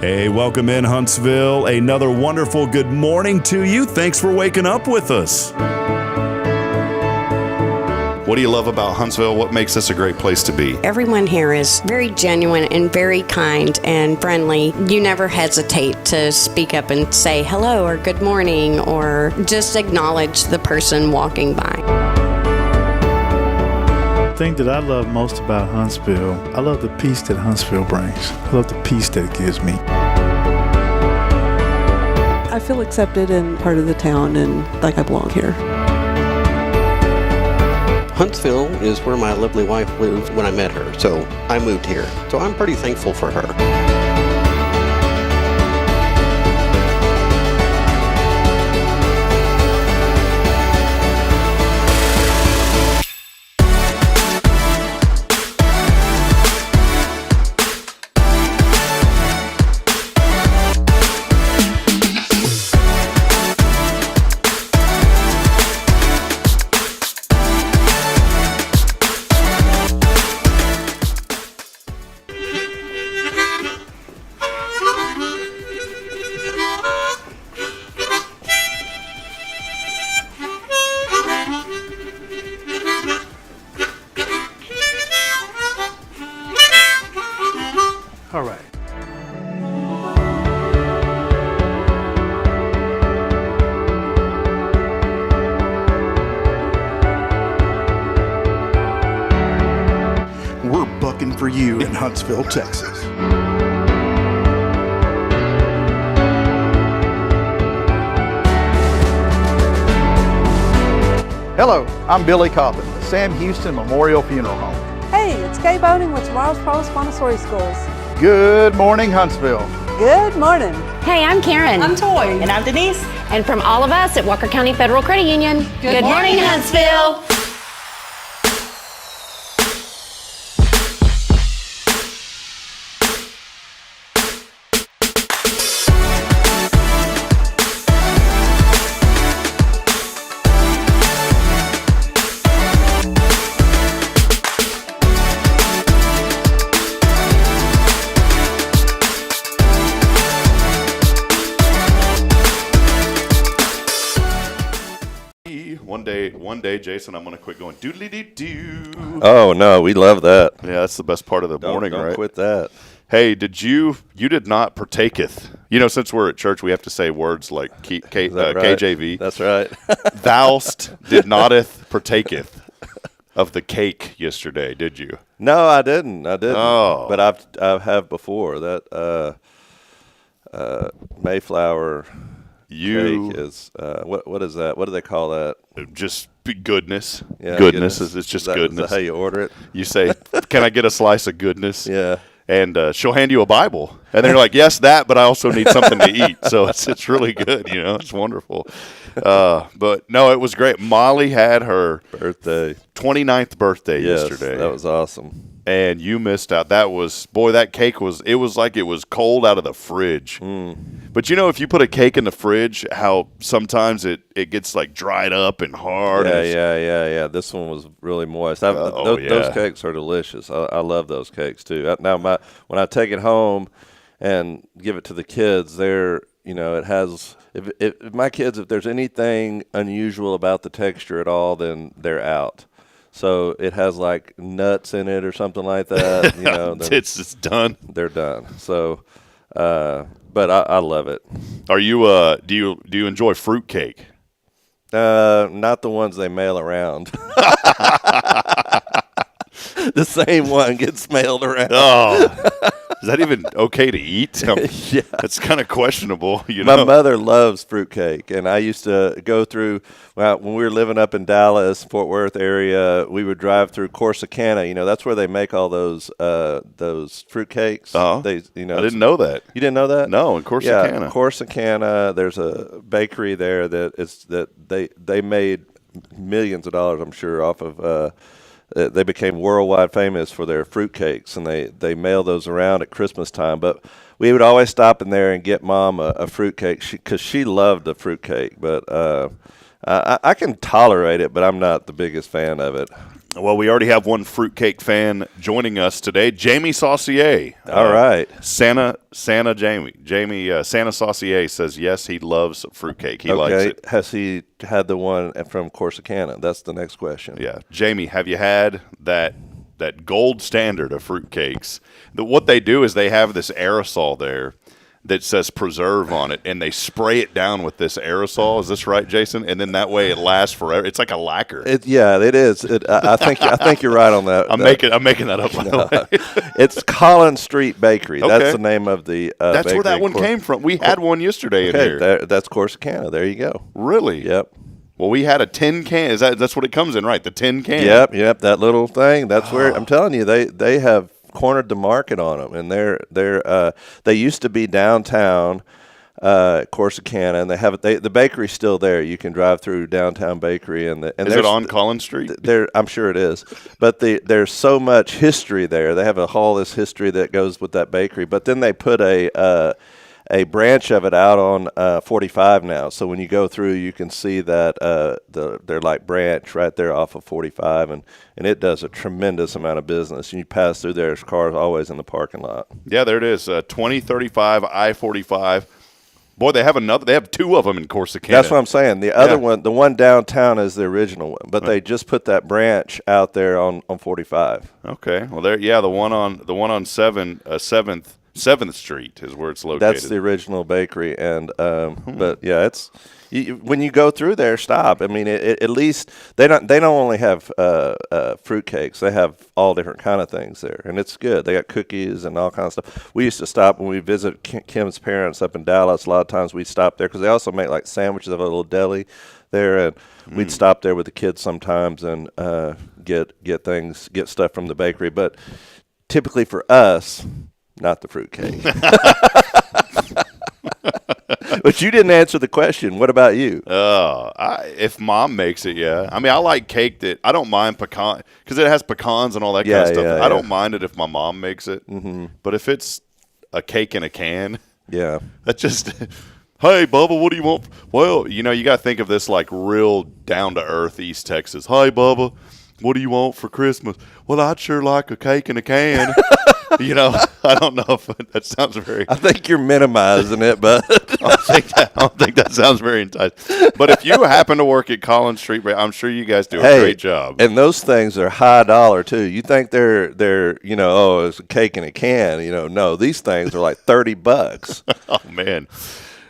Hey, welcome in Huntsville. Another wonderful good morning to you. Thanks for waking up with us. What do you love about Huntsville? What makes this a great place to be? Everyone here is very genuine and very kind and friendly. You never hesitate to speak up and say hello or good morning or just acknowledge the person walking by. The thing that I love most about Huntsville, I love the peace that Huntsville brings. I love the peace that it gives me. I feel accepted and part of the town and like I belong here. Huntsville is where my lovely wife lived when I met her, so I moved here. So I'm pretty thankful for her. All right. We're bucking for you in Huntsville, Texas. Hello, I'm Billy Coppin, the Sam Houston Memorial Funeral Home. Hey, it's Kay Boating with Tomorrow's Post Montessori Schools. Good morning, Huntsville. Good morning. Hey, I'm Karen. I'm Toy. And I'm Denise. And from all of us at Walker County Federal Credit Union, good morning, Huntsville. One day, Jason, I'm going to quit going doodly-dee-doo. Oh, no, we love that. Yeah, that's the best part of the morning, don't right? Quit that. Hey, you did not partaketh. You know, since we're at church, we have to say words like Right? KJV. That's right. Thou'st did noteth partaketh of the cake yesterday, did you? No, I didn't. Oh. But I have before. That Mayflower cake is what is that? What do they call that? Just goodness. Yeah, goodness. It's just goodness. Is that how you order it? You say, "Can I get a slice of goodness?" Yeah. And she'll hand you a Bible, and they're like, "Yes, that, but I also need something to eat." So it's really good, you know. It's wonderful. But no, it was great. Molly had her 29th birthday yesterday. That was awesome. And you missed out. That cake was like it was cold out of the fridge. But you know, if you put a cake in the fridge, how sometimes it gets like dried up and hard. Yeah. This one was really moist. Those cakes are delicious. I love those cakes too. Now, when I take it home and give it to the kids, it has. If my kids, if there's anything unusual about the texture at all, then they're out. So it has like nuts in it or something like that. You know, it's done. They're done. So, but I love it. Are you? Do you enjoy fruit cake? Not the ones they mail around. The same one gets mailed around. Oh. Is that even okay to eat? Yeah. It's kind of questionable, you know. My mother loves fruitcake, and I used to go through, when we were living up in Dallas, Fort Worth area, we would drive through Corsicana. You know, that's where they make all those fruitcakes. Oh, I didn't know that. You didn't know that? No, in Corsicana. Yeah, Corsicana, there's a bakery there that they made millions of dollars, I'm sure, off of they became worldwide famous for their fruitcakes, and they mail those around at Christmas time. But we would always stop in there and get Mom a fruitcake because she loved a fruitcake. But I can tolerate it, but I'm not the biggest fan of it. Well, we already have one fruitcake fan joining us today, Jamie Saucier. All right. Santa Saucier says yes, he loves fruitcake. He likes it. Has he had the one from Corsicana? That's the next question. Yeah. Jamie, have you had that gold standard of fruitcakes? What they do is they have this aerosol there that says preserve on it, and they spray it down with this aerosol. Is this right, Jason? And then that way it lasts forever. It's like a lacquer. It is. I think you're right on that. I'm making that up. By the way. It's Collins Street Bakery. Okay. That's the name of the. That's bakery. Where that one came from. We had one yesterday in here. That's Corsicana. There you go. Really? Yep. Well, we had a tin can. That's what it comes in, right? The tin can. Yep. That little thing. That's where I'm telling you. They have cornered the market on them, and they used to be downtown Corsicana, and the bakery's still there. You can drive through downtown bakery, and is it on Collins Street? I'm sure it is, but there's so much history there. They have all this history that goes with that bakery, but then they put a branch of it out on 45 now. So when you go through, you can see that their like branch right there off of 45, and it does a tremendous amount of business. And you pass through there's cars always in the parking lot. Yeah, there it is. 2035 I-45. Boy, they have two of them in Corsicana. That's what I'm saying. The other one, the one downtown, is the original one, but they just put that branch out there on 45. Okay. Well, the one on 7th Street is where it's located. That's the original bakery, and but yeah, when you go through there, stop. I mean, at least they don't only have fruitcakes; they have all different kind of things there, and it's good. They got cookies and all kinds of stuff. We used to stop when we visit Kim's parents up in Dallas. A lot of times we'd stop there because they also make like sandwiches of a little deli there, and we'd stop there with the kids sometimes and get stuff from the bakery. But typically for us, not the fruitcake. But you didn't answer the question. What about you? If Mom makes it, yeah. I mean, I like cake that I don't mind pecan because it has pecans and all that kind of stuff. Yeah, I don't mind it if my mom makes it. Mm-hmm. But if it's a cake in a can, that just. Hey, Bubba, what do you want? Well, you got to think of this like real down to earth East Texas. Hey, Bubba, what do you want for Christmas? Well, I'd sure like a cake in a can. I don't know if that sounds very. I think you're minimizing it, but I don't think that sounds very enticing. But if you happen to work at Collins Street, I'm sure you guys do a great job. And those things are high dollar too. You think they're it's a cake in a can. No, these things are like $30. Oh man.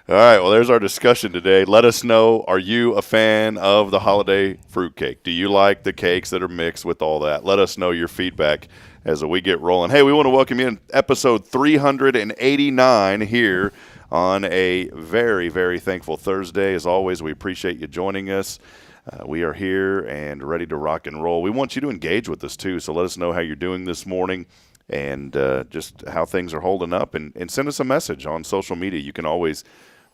All right, well, there's our discussion today. Let us know, are you a fan of the holiday fruitcake? Do you like the cakes that are mixed with all that? Let us know your feedback as we get rolling. Hey, we want to welcome you in episode 389 here on a very, very thankful Thursday. As always, we appreciate you joining us. We are here and ready to rock and roll. We want you to engage with us, too, so let us know how you're doing this morning and just how things are holding up. And send us a message on social media. You can always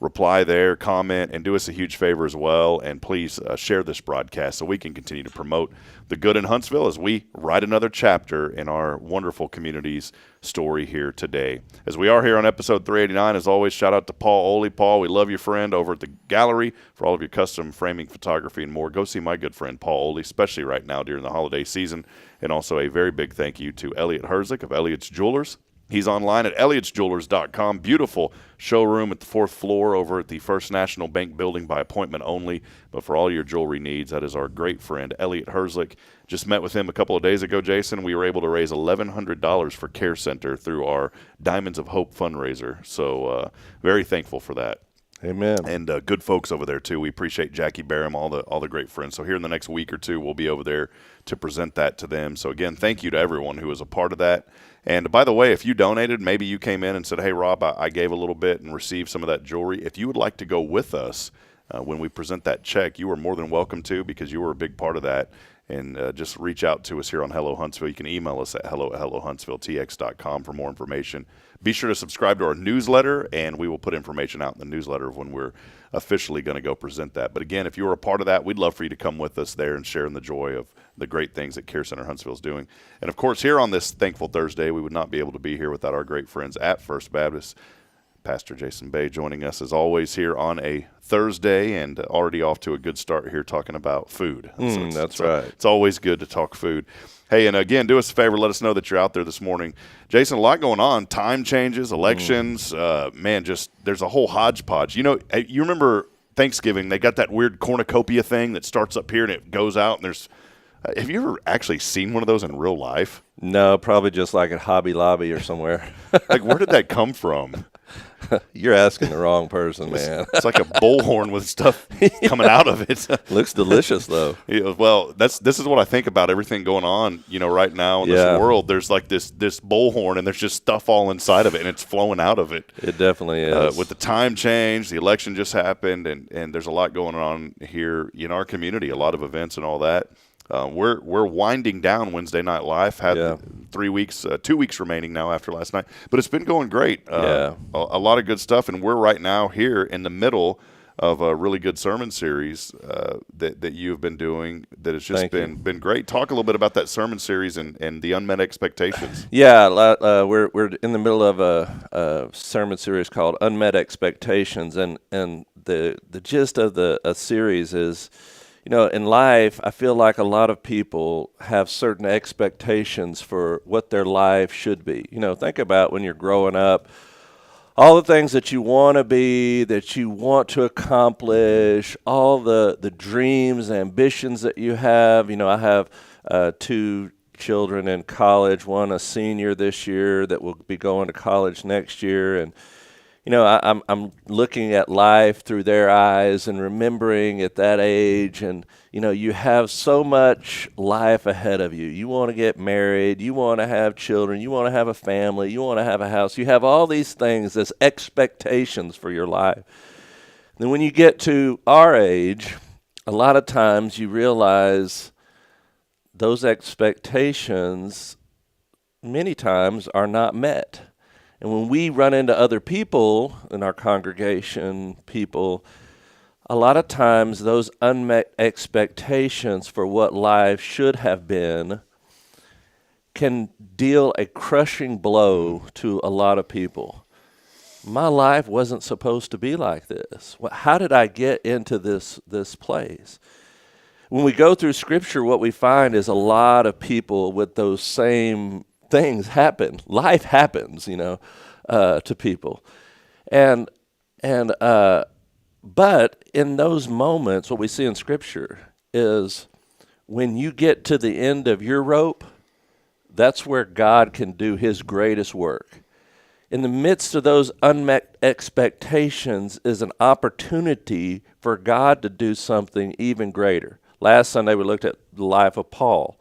reply there, comment, and do us a huge favor as well. And please share this broadcast so we can continue to promote the good in Huntsville as we write another chapter in our wonderful community's story here today. As we are here on episode 389, as always, shout out to Paul Oley. Paul, we love you, friend, over at the gallery for all of your custom framing, photography, and more. Go see my good friend Paul Oley, especially right now during the holiday season. And also a very big thank you to Elliot Herzig of Elliot's Jewelers. He's online at elliotsjewelers.com. Beautiful showroom at the 4th floor over at the First National Bank building by appointment only. But for all your jewelry needs, that is our great friend, Elliot Herzig. Just met with him a couple of days ago, Jason. We were able to raise $1,100 for Care Center through our Diamonds of Hope fundraiser. So very thankful for that. Amen. And good folks over there, too. We appreciate Jackie Barham, all the great friends. So here in the next week or two, we'll be over there to present that to them. So, again, thank you to everyone who was a part of that. And, by the way, if you donated, maybe you came in and said, hey, Rob, I gave a little bit and received some of that jewelry. If you would like to go with us when we present that check, you are more than welcome to because you were a big part of that. And just reach out to us here on Hello Huntsville. You can email us at hello@hellohuntsvilletx.com for more information. Be sure to subscribe to our newsletter, and we will put information out in the newsletter of when we're officially going to go present that. But again, if you're a part of that, we'd love for you to come with us there and share in the joy of the great things that Care Center Huntsville is doing. And of course, here on this Thankful Thursday, we would not be able to be here without our great friends at First Baptist. Pastor Jason Bay joining us as always here on a Thursday, and already off to a good start here talking about food. That's right. It's always good to talk food. Hey, and again, do us a favor. Let us know that you're out there this morning. Jason, a lot going on. Time changes, elections. Man, just there's a whole hodgepodge. You know, you remember Thanksgiving, they got that weird cornucopia thing that starts up here and it goes out, and there's have you ever actually seen one of those in real life? No, probably just like at Hobby Lobby or somewhere. Like, where did that come from? You're asking the wrong person, man. It's like a bullhorn with stuff coming out of it. Looks delicious, though. Yeah, well, this is what I think about everything going on, right now in this world. There's like this bullhorn, and there's just stuff all inside of it, and it's flowing out of it. It definitely is. With the time change, the election just happened, and there's a lot going on here in our community, a lot of events and all that. We're winding down Wednesday Night Live. Had 2 weeks remaining now after last night, but it's been going great. A lot of good stuff, and we're right now here in the middle of a really good sermon series that you've been doing. That has just been great. Talk a little bit about that sermon series and the unmet expectations. Yeah, we're in the middle of a sermon series called Unmet Expectations, and the gist of the series is, in life, I feel like a lot of people have certain expectations for what their life should be. Think about when you're growing up, all the things that you want to be, that you want to accomplish, all the dreams, ambitions that you have. I have 2 children in college, one a senior this year that will be going to college next year, and I'm looking at life through their eyes and remembering at that age, and you have so much life ahead of you. You want to get married, you want to have children, you want to have a family, you want to have a house. You have all these things as expectations for your life. Then when you get to our age, a lot of times you realize those expectations many times are not met. And when we run into other people in our congregation, a lot of times those unmet expectations for what life should have been can deal a crushing blow to a lot of people. My life wasn't supposed to be like this. How did I get into this place? When we go through Scripture, what we find is a lot of people with those same things happen. Life happens, to people. But in those moments, what we see in Scripture is when you get to the end of your rope, that's where God can do his greatest work. In the midst of those unmet expectations is an opportunity for God to do something even greater. Last Sunday, we looked at the life of Paul.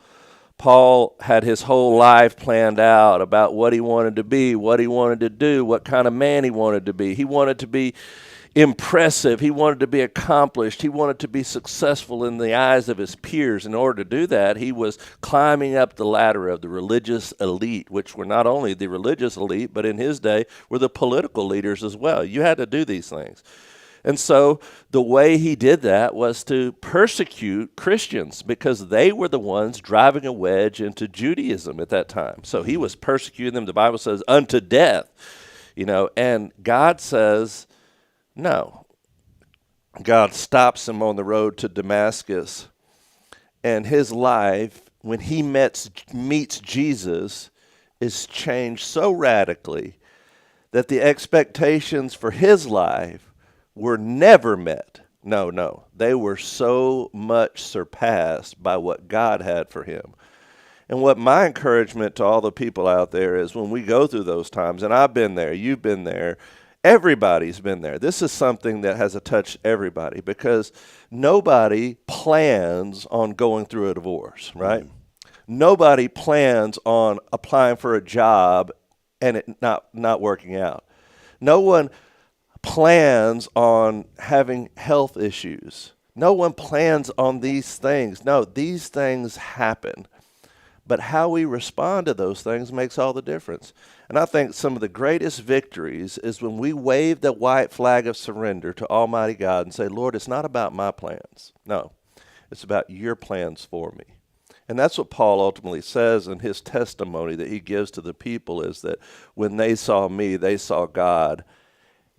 Paul had his whole life planned out about what he wanted to be, what he wanted to do, what kind of man he wanted to be. He wanted to be impressive. He wanted to be accomplished. He wanted to be successful in the eyes of his peers. In order to do that, he was climbing up the ladder of the religious elite, which were not only the religious elite, but in his day were the political leaders as well. You had to do these things. And so the way he did that was to persecute Christians because they were the ones driving a wedge into Judaism at that time. So he was persecuting them, the Bible says, unto death, and God says, no. God stops him on the road to Damascus, and his life, when he meets Jesus, is changed so radically that the expectations for his life were never met. No. They were so much surpassed by what God had for him. And what my encouragement to all the people out there is when we go through those times, and I've been there, you've been there, everybody's been there. This is something that has touched everybody because nobody plans on going through a divorce, right? Nobody plans on applying for a job and it not working out. No one plans on having health issues. No one plans on these things. No, these things happen. But how we respond to those things makes all the difference. And I think some of the greatest victories is when we wave the white flag of surrender to Almighty God and say, Lord, it's not about my plans. No, it's about your plans for me. And that's what Paul ultimately says in his testimony that he gives to the people is that when they saw me, they saw God.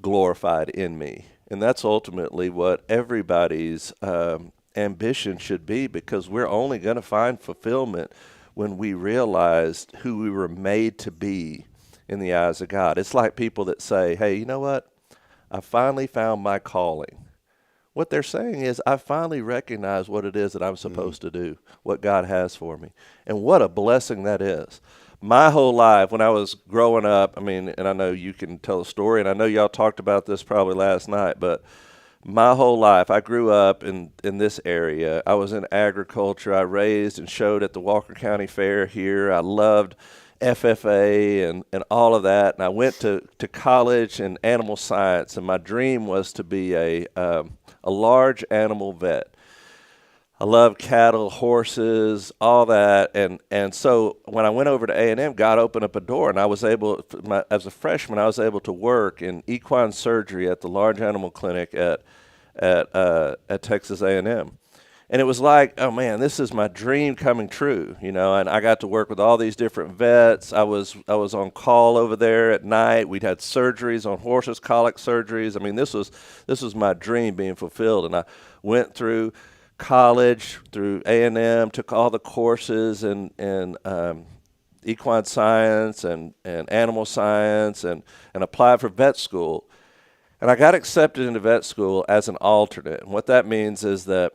glorified in me. And that's ultimately what everybody's ambition should be, because we're only going to find fulfillment when we realized who we were made to be in the eyes of God. It's like people that say, hey, you know what? I finally found my calling. What they're saying is, I finally recognize what it is that I'm supposed to do, what God has for me. And what a blessing that is. My whole life, when I was growing up, I mean, and I know you can tell a story, and I know y'all talked about this probably last night, but my whole life, I grew up in this area. I was in agriculture. I raised and showed at the Walker County Fair here. I loved FFA and all of that. And I went to college in animal science, and my dream was to be a large animal vet. I love cattle, horses, all that. And so when I went over to A&M, God opened up a door, and I was able, as a freshman, I was able to work in equine surgery at the large animal clinic at Texas A&M. And it was like, oh man, this is my dream coming true, you know. And I got to work with all these different vets. I was on call over there at night. We'd had surgeries on horses, colic surgeries. I mean, this was my dream being fulfilled. And I went through college, through A&M, took all the courses in equine science and animal science, and applied for vet school. And I got accepted into vet school as an alternate. And what that means is that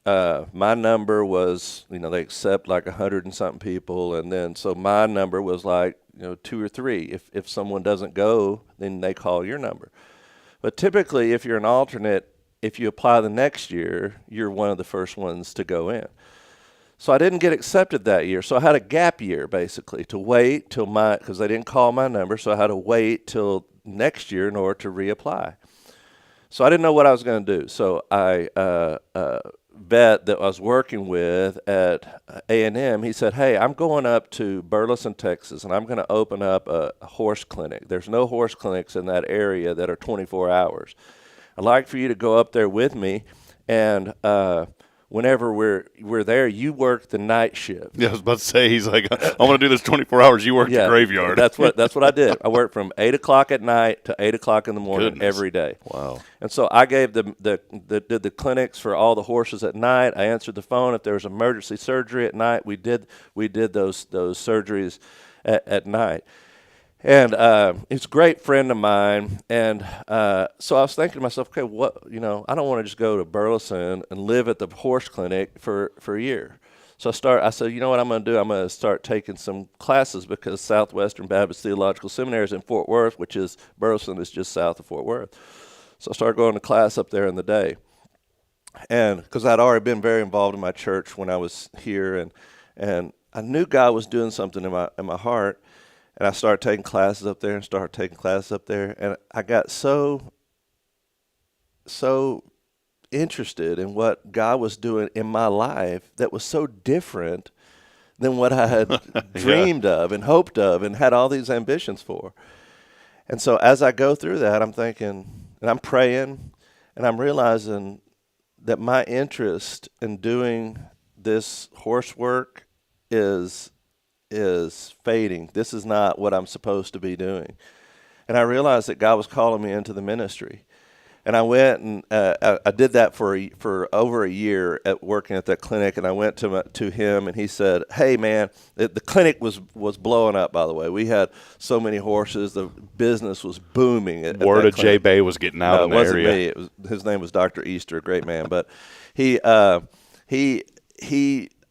my number was, you know, they accept like 100 and something people, and then so my number was like, you know, 2 or 3. If someone doesn't go, then they call your number. But typically, if you're an alternate, if you apply the next year, you're one of the first ones to go in. So I didn't get accepted that year. So I had a gap year, basically, to wait till because they didn't call my number, so I had to wait till next year in order to reapply. So I didn't know what I was going to do. So I vet that I was working with at A&M, he said, hey, I'm going up to Burleson, Texas, and I'm going to open up a horse clinic. There's no horse clinics in that area that are 24 hours. I'd like for you to go up there with me, and whenever we're there, you work the night shift. Yeah, I was about to say, he's like, I want to do this 24 hours. You work the graveyard. That's what I did. I worked from 8 o'clock at night to 8 o'clock in the morning every day. Wow. And so I gave did the clinics for all the horses at night. I answered the phone if there was emergency surgery at night. We did those surgeries at night. And he's a great friend of mine, and so I was thinking to myself, okay, I don't want to just go to Burleson and live at the horse clinic for a year. So I said, you know what I'm going to do? I'm going to start taking some classes, because Southwestern Baptist Theological Seminary is in Fort Worth, which is, Burleson is just south of Fort Worth. So I started going to class up there in the day. And because I'd already been very involved in my church when I was here, and I knew God was doing something in my heart. And I started taking classes up there and I got so interested in what God was doing in my life that was so different than what I had dreamed of and hoped of and had all these ambitions for. And so as I go through that, I'm thinking, and I'm praying, and I'm realizing that my interest in doing this horse work is fading. This is not what I'm supposed to be doing. And I realized that God was calling me into the ministry. And I went and I did that for over a year at working at that clinic. And I went to him, and he said, hey, man, the clinic was blowing up, by the way. We had so many horses. The business was booming. Word of J. Bay was getting out in the area. It wasn't me. His name was Dr. Easter, a great man. But he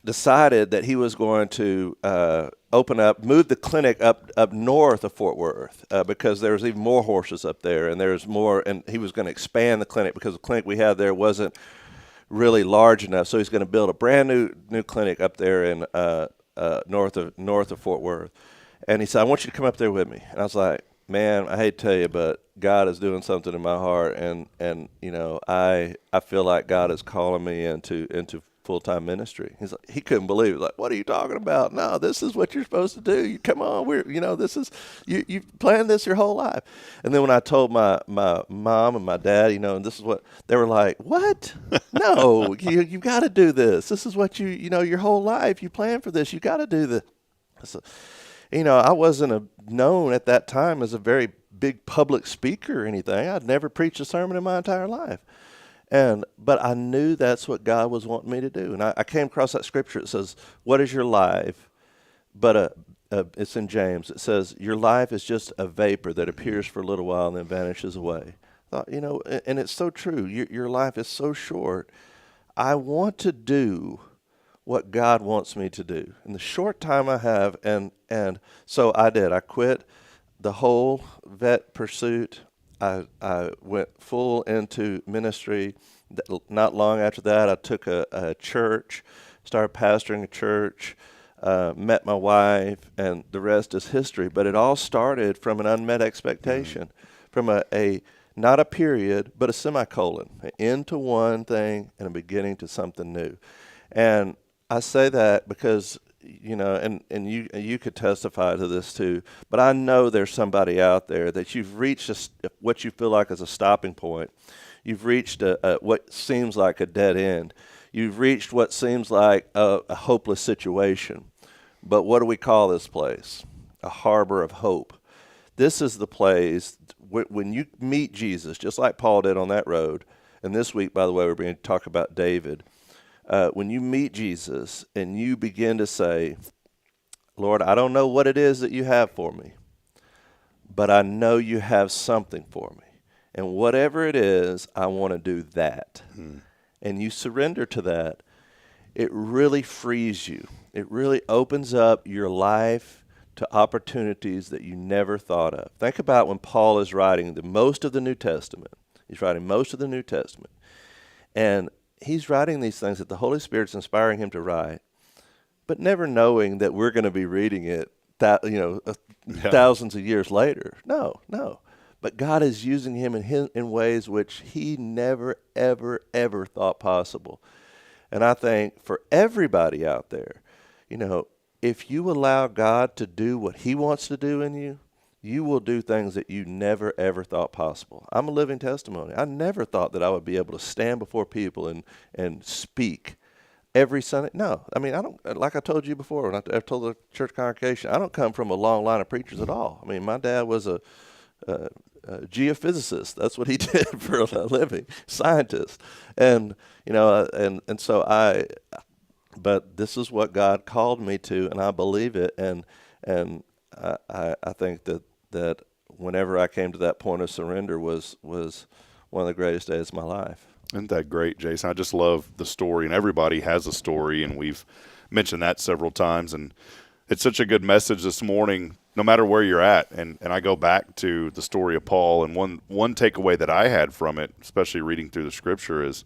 decided that he was going to move the clinic up north of Fort Worth because there was even more horses up there, and there's more, and he was going to expand the clinic because the clinic we had there wasn't really large enough. So he's going to build a brand new clinic up there in north of Fort Worth. And he said, I want you to come up there with me. And I was like, man, I hate to tell you, but God is doing something in my heart, and you know, I feel like God is calling me into full-time ministry. He couldn't believe it. Like, what are you talking about? No, this is what you're supposed to do. Come on, this is you planned this your whole life. And then when I told my mom and my dad, and this is what they were like, what? No, you got to do this. This is what your whole life you planned for this. You got to do this. So, I wasn't known at that time as a very big public speaker or anything. I'd never preached a sermon in my entire life. But I knew that's what God was wanting me to do. And I came across that scripture. It says, what is your life? But it's in James. It says, your life is just a vapor that appears for a little while and then vanishes away. I thought, and it's so true. Your life is so short. I want to do what God wants me to do in the short time I have. And so I did. I quit the whole vet pursuit. I went full into ministry. Not long after that, I took a church, started pastoring a church, met my wife, and the rest is history. But it all started from an unmet expectation, from a not a period, but a semicolon, an end to one thing and a beginning to something new. And I say that because, and you could testify to this too, but I know there's somebody out there that you've reached what you feel like is a stopping point. You've reached what seems like a dead end. You've reached what seems like a hopeless situation. But what do we call this place? A harbor of hope. This is the place when you meet Jesus, just like Paul did on that road. And this week, by the way, we're going to talk about David. When you meet Jesus and you begin to say, Lord, I don't know what it is that you have for me, but I know you have something for me. And whatever it is, I want to do that. And you surrender to that. It really frees you. It really opens up your life to opportunities that you never thought of. Think about when Paul is writing most of the New Testament. He's writing most of the New Testament. And he's writing these things that the Holy Spirit's inspiring him to write, but never knowing that we're going to be reading it, thousands of years later. No. But God is using him in ways which he never, ever, ever thought possible. And I think for everybody out there, if you allow God to do what he wants to do in you, you will do things that you never, ever thought possible. I'm a living testimony. I never thought that I would be able to stand before people and speak every Sunday. No, I don't, like I told you before, when I told the church congregation, I don't come from a long line of preachers at all. My dad was a geophysicist. That's what he did for a living, scientist. And but this is what God called me to, and I believe it. And I think that whenever I came to that point of surrender was one of the greatest days of my life. Isn't that great, Jason? I just love the story, and everybody has a story, and we've mentioned that several times. And it's such a good message this morning, no matter where you're at. And I go back to the story of Paul, and one takeaway that I had from it, especially reading through the scripture, is,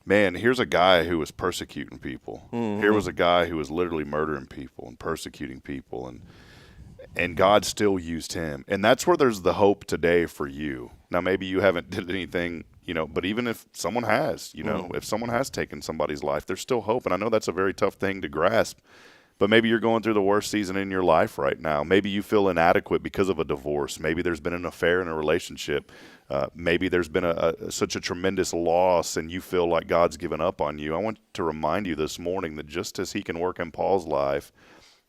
man, here's a guy who was persecuting people. Mm-hmm. Here was a guy who was literally murdering people and persecuting people, and God still used him. And that's where there's the hope today for you. Now, maybe you haven't did anything, but even if someone has, if someone has taken somebody's life, there's still hope. And I know that's a very tough thing to grasp. But maybe you're going through the worst season in your life right now. Maybe you feel inadequate because of a divorce. Maybe there's been an affair in a relationship. Maybe there's been such a tremendous loss and you feel like God's given up on you. I want to remind you this morning that just as he can work in Paul's life,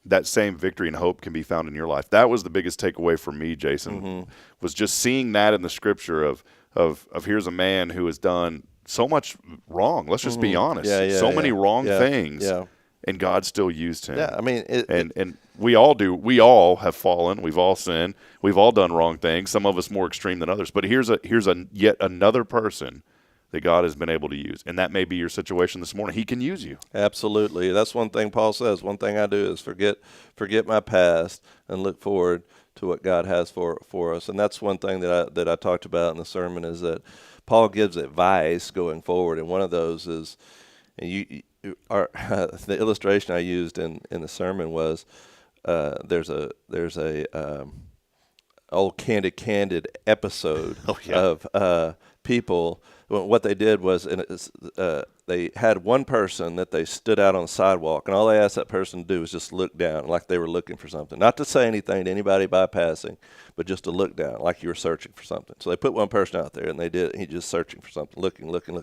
that same victory and hope can be found in your life. That was the biggest takeaway for me, Jason, was just seeing that in the scripture of here's a man who has done so much wrong. Let's just be honest. So many wrong things. Yeah. And God still used him. Yeah, and we all do. We all have fallen. We've all sinned. We've all done wrong things. Some of us more extreme than others. But here's yet another person that God has been able to use, and that may be your situation this morning. He can use you. Absolutely. That's one thing Paul says. One thing I do is forget my past and look forward to what God has for us. And that's one thing that I talked about in the sermon is that Paul gives advice going forward, and one of those is, and the illustration I used in the sermon was there's a old Candid episode of people. What they did was they had one person that they stood out on the sidewalk, and all they asked that person to do was just look down like they were looking for something. Not to say anything to anybody by passing, but just to look down like you were searching for something. So they put one person out there, and they did. He just searching for something, looking.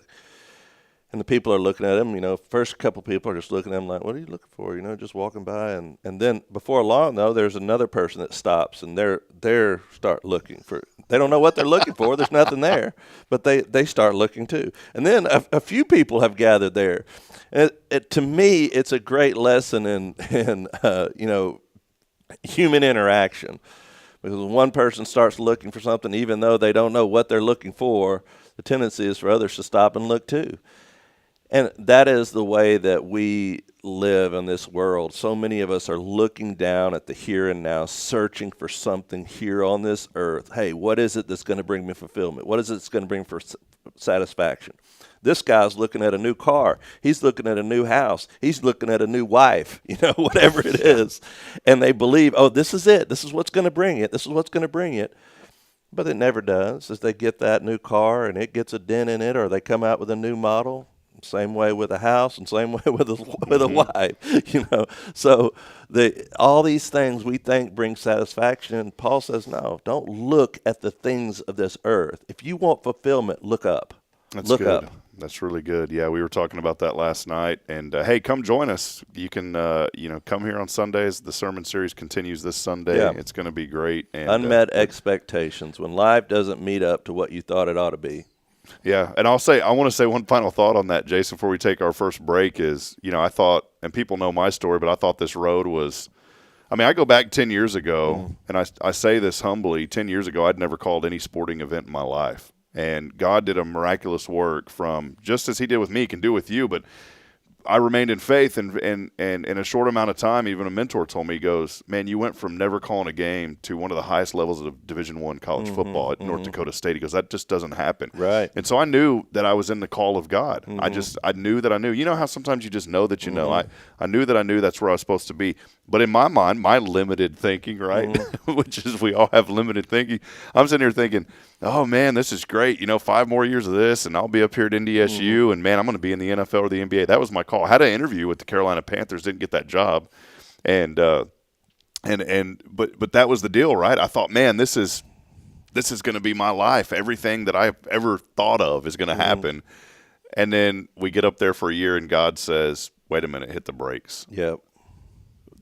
And the people are looking at him, first couple people are just looking at him like, what are you looking for? Just walking by. And then before long, though, there's another person that stops, and they're start looking for. They don't know what they're looking for. There's nothing there, but they start looking too. And then a few people have gathered there. And to me, it's a great lesson in human interaction. Because when one person starts looking for something, even though they don't know what they're looking for, the tendency is for others to stop and look too. And that is the way that we live in this world. So many of us are looking down at the here and now, searching for something here on this earth. Hey, what is it that's going to bring me fulfillment? What is it that's going to bring for satisfaction? This guy's looking at a new car. He's looking at a new house. He's looking at a new wife, whatever it is. And they believe, oh, this is it. This is what's going to bring it. This is what's going to bring it. But it never does. As they get that new car and it gets a dent in it, or they come out with a new model, same way with a house and same way with a wife, So all these things we think bring satisfaction. Paul says, no, don't look at the things of this earth. If you want fulfillment, look up. Look up. That's really good. Yeah, we were talking about that last night. And, hey, come join us. You can, come here on Sundays. The sermon series continues this Sunday. Yeah. It's going to be great. And, unmet expectations, when life doesn't meet up to what you thought it ought to be. Yeah, and I want to say one final thought on that, Jason, before we take our first break is, I thought, and people know my story, but I thought this road was, I go back 10 years ago, and I say this humbly, 10 years ago I'd never called any sporting event in my life. And God did a miraculous work from, just as he did with me, he can do with you, but I remained in faith, and in a short amount of time, even a mentor told me, he goes, man, you went from never calling a game to one of the highest levels of Division I college football at North Dakota State. He goes, that just doesn't happen. Right. And so I knew that I was in the call of God. I knew that I knew. You know how sometimes you just know that you know? I knew that I knew that's where I was supposed to be. But in my mind, my limited thinking, right, which is we all have limited thinking, I'm sitting here thinking, oh, man, this is great. 5 more years of this, and I'll be up here at NDSU, and, man, I'm going to be in the NFL or the NBA. That was my call. I had an interview with the Carolina Panthers, didn't get that job. But that was the deal, right? I thought, man, this is going to be my life. Everything that I've ever thought of is going to happen. And then we get up there for a year, and God says, wait a minute, hit the brakes. Yep.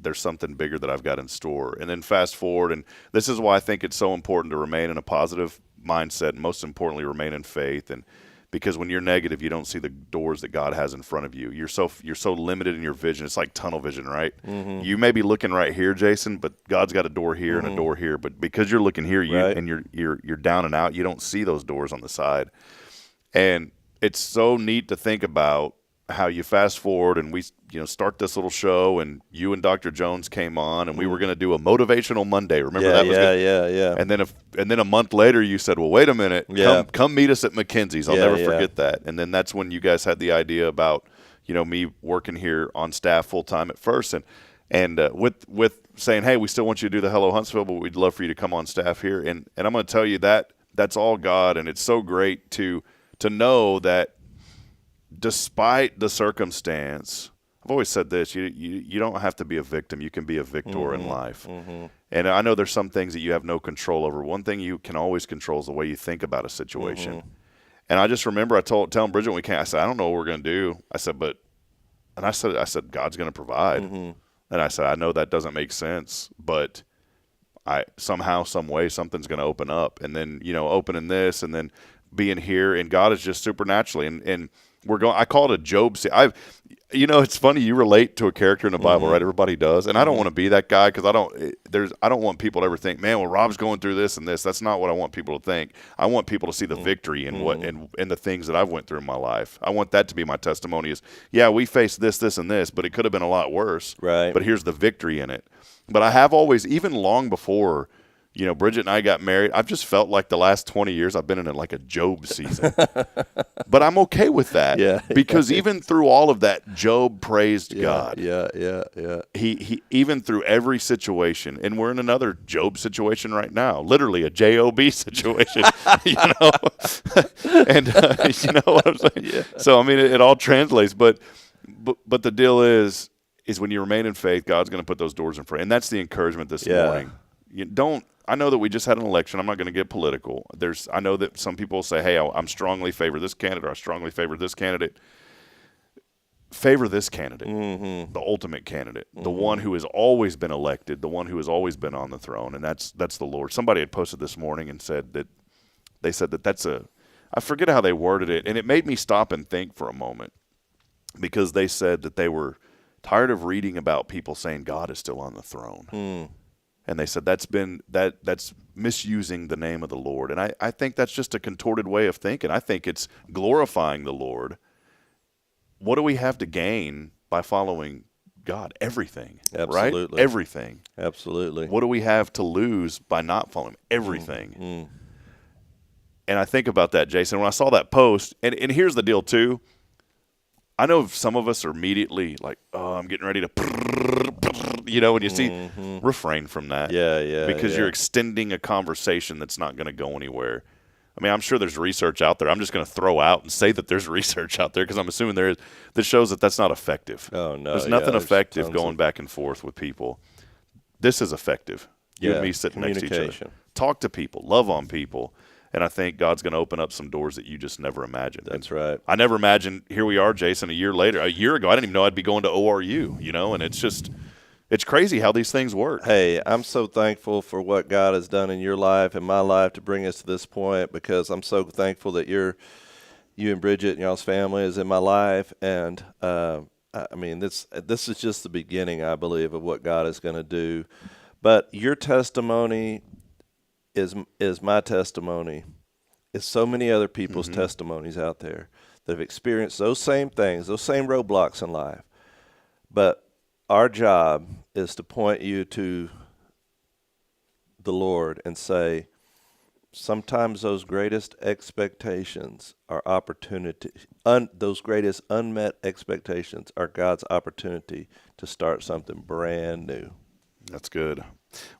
There's something bigger that I've got in store. And then fast forward, and this is why I think it's so important to remain in a positive mindset, and most importantly, remain in faith. And because when you're negative, you don't see the doors that God has in front of you. You're so limited in your vision. It's like tunnel vision, right? You may be looking right here, Jason, but God's got a door here and a door here. But because you're looking here, and you're down and out, you don't see those doors on the side. And it's so neat to think about how you fast forward, and we start this little show, and you and Dr. Jones came on, and we were going to do a motivational Monday. Remember that? Yeah. And then a month later, you said, "Well, wait a minute, come meet us at McKenzie's." I'll never forget that. And then that's when you guys had the idea about me working here on staff full time at first, and with saying, "Hey, we still want you to do the Hello Huntsville, but we'd love for you to come on staff here." And I'm going to tell you that's all God, and it's so great to know that despite the circumstance. I've always said this, you don't have to be a victim. You can be a victor in life. And I know there's some things that you have no control over. One thing you can always control is the way you think about a situation. And I just remember telling Bridget when we came, I said, I don't know what we're going to do. I said, God's going to provide. And I said, I know that doesn't make sense, but somehow, some way, something's going to open up. And then, opening this and then being here, and God is just supernaturally. And we're going. I call it a Job. It's funny. You relate to a character in the Bible, right? Everybody does, and I don't want to be that guy because I don't want people to ever think, man, well, Rob's going through this and this. That's not what I want people to think. I want people to see the victory in in the things that I've went through in my life. I want that to be my testimony. Is we faced this, and this, but it could have been a lot worse. Right. But here's the victory in it. But I have always, even long before. Bridget and I got married. I've just felt like the last 20 years I've been in like a Job season. But I'm okay with that. Because even through all of that, Job praised God. He even through every situation, and we're in another Job situation right now, literally a J-O-B situation, And you know what I'm saying? Yeah. So, it all translates. But the deal is when you remain in faith, God's going to put those doors in front. And that's the encouragement this morning. I know that we just had an election. I'm not going to get political. I know that some people say, hey, I'm strongly favor this candidate or I strongly favor this candidate. favor this candidate, the ultimate candidate, the one who has always been elected, the one who has always been on the throne, and that's the Lord. Somebody had posted this morning and said that that's I forget how they worded it, and it made me stop and think for a moment, because they said that they were tired of reading about people saying God is still on the throne. And they said that's misusing the name of the Lord. And I think that's just a contorted way of thinking. I think it's glorifying the Lord. What do we have to gain by following God? Everything. Absolutely. Right? Everything. Absolutely. What do we have to lose by not following? Everything. And I think about that, Jason, when I saw that post, and here's the deal too. I know some of us are immediately like, oh, I'm getting ready to, when you see, refrain from that. Yeah. Because you're extending a conversation that's not going to go anywhere. I mean, I'm sure there's research out there. I'm just going to throw out and say that there's research out there because I'm assuming there is that shows that that's not effective. Oh, no. There's nothing effective going back and forth with people. This is effective. You and me sitting next to each other. Talk to people. Love on people. And I think God's going to open up some doors that you just never imagined. That's right. I never imagined, here we are, Jason, a year ago, I didn't even know I'd be going to ORU, and it's crazy how these things work. Hey, I'm so thankful for what God has done in your life and my life to bring us to this point, because I'm so thankful that you and Bridget and y'all's family is in my life. And, this is just the beginning, I believe, of what God is going to do. But your testimony is my testimony. It's so many other people's testimonies out there that have experienced those same things, those same roadblocks in life. But our job is to point you to the Lord and say, sometimes those greatest expectations are opportunity. Those greatest unmet expectations are God's opportunity to start something brand new. That's good.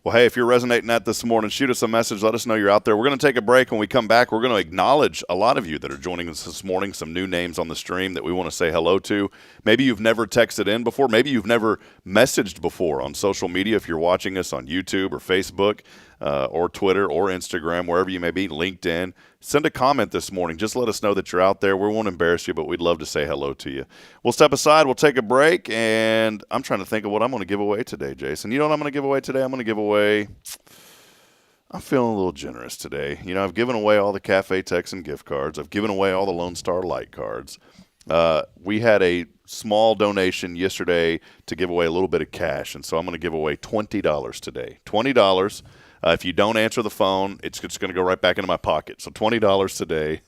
Well, hey, if you're resonating that this morning, shoot us a message. Let us know you're out there. We're going to take a break. When we come back, we're going to acknowledge a lot of you that are joining us this morning, some new names on the stream that we want to say hello to. Maybe you've never texted in before. Maybe you've never messaged before on social media if you're watching us on YouTube or Facebook or Twitter or Instagram, wherever you may be, LinkedIn. Send a comment this morning. Just let us know that you're out there. We won't embarrass you, but we'd love to say hello to you. We'll step aside. We'll take a break, and I'm trying to think of what I'm going to give away today, Jason. You know what I'm going to give away today? I'm going to give away – I'm feeling a little generous today. I've given away all the Cafe Texan gift cards. I've given away all the Lone Star Light cards. We had a small donation yesterday to give away a little bit of cash, and so I'm going to give away $20 today. $20. If you don't answer the phone, it's just going to go right back into my pocket. So $20 today.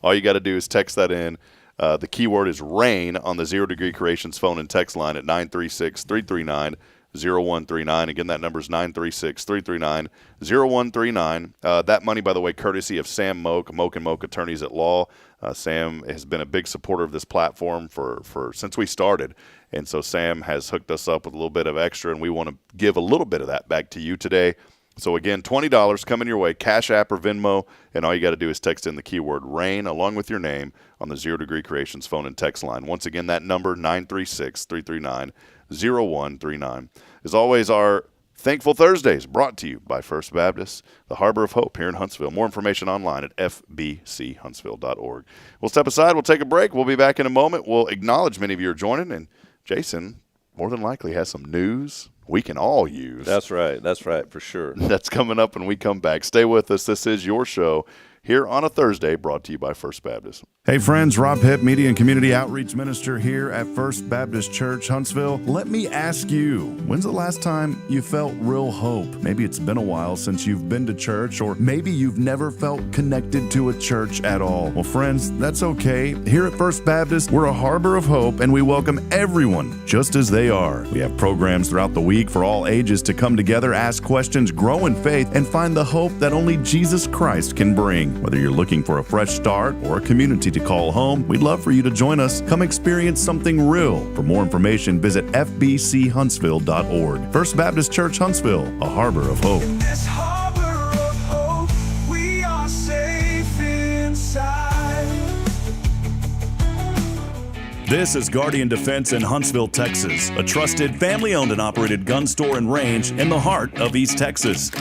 All you got to do is text that in. The keyword is RAIN on the 0 Degree Creations phone and text line at 936-339-0139. Again, that number is 936-339-0139. That money, by the way, courtesy of Sam Moak, Moak & Moak Attorneys at Law. Sam has been a big supporter of this platform for since we started. And so Sam has hooked us up with a little bit of extra, and we want to give a little bit of that back to you today. So, again, $20 coming your way, Cash App or Venmo, and all you got to do is text in the keyword RAIN along with your name on the 0 Degree Creations phone and text line. Once again, that number, 936-339-0139. As always, our Thankful Thursdays brought to you by First Baptist, the Harbor of Hope here in Huntsville. More information online at fbchuntsville.org. We'll step aside. We'll take a break. We'll be back in a moment. We'll acknowledge many of you are joining, and Jason more than likely has some news we can all use. That's right, for sure. That's coming up when we come back. Stay with us. This is your show here on a Thursday, brought to you by First Baptist. Hey friends, Rob Hipp, Media and Community Outreach Minister here at First Baptist Church, Huntsville. Let me ask you, when's the last time you felt real hope? Maybe it's been a while since you've been to church, or maybe you've never felt connected to a church at all. Well, friends, that's okay. Here at First Baptist, we're a harbor of hope, and we welcome everyone just as they are. We have programs throughout the week for all ages to come together, ask questions, grow in faith, and find the hope that only Jesus Christ can bring. Whether you're looking for a fresh start or a community to call home, we'd love for you to join us. Come experience something real. For more information, visit fbchuntsville.org. First Baptist Church, Huntsville, a harbor of hope. In this harbor of hope, we are safe inside. This is Guardian Defense in Huntsville, Texas, a trusted family-owned and operated gun store and range in the heart of East Texas.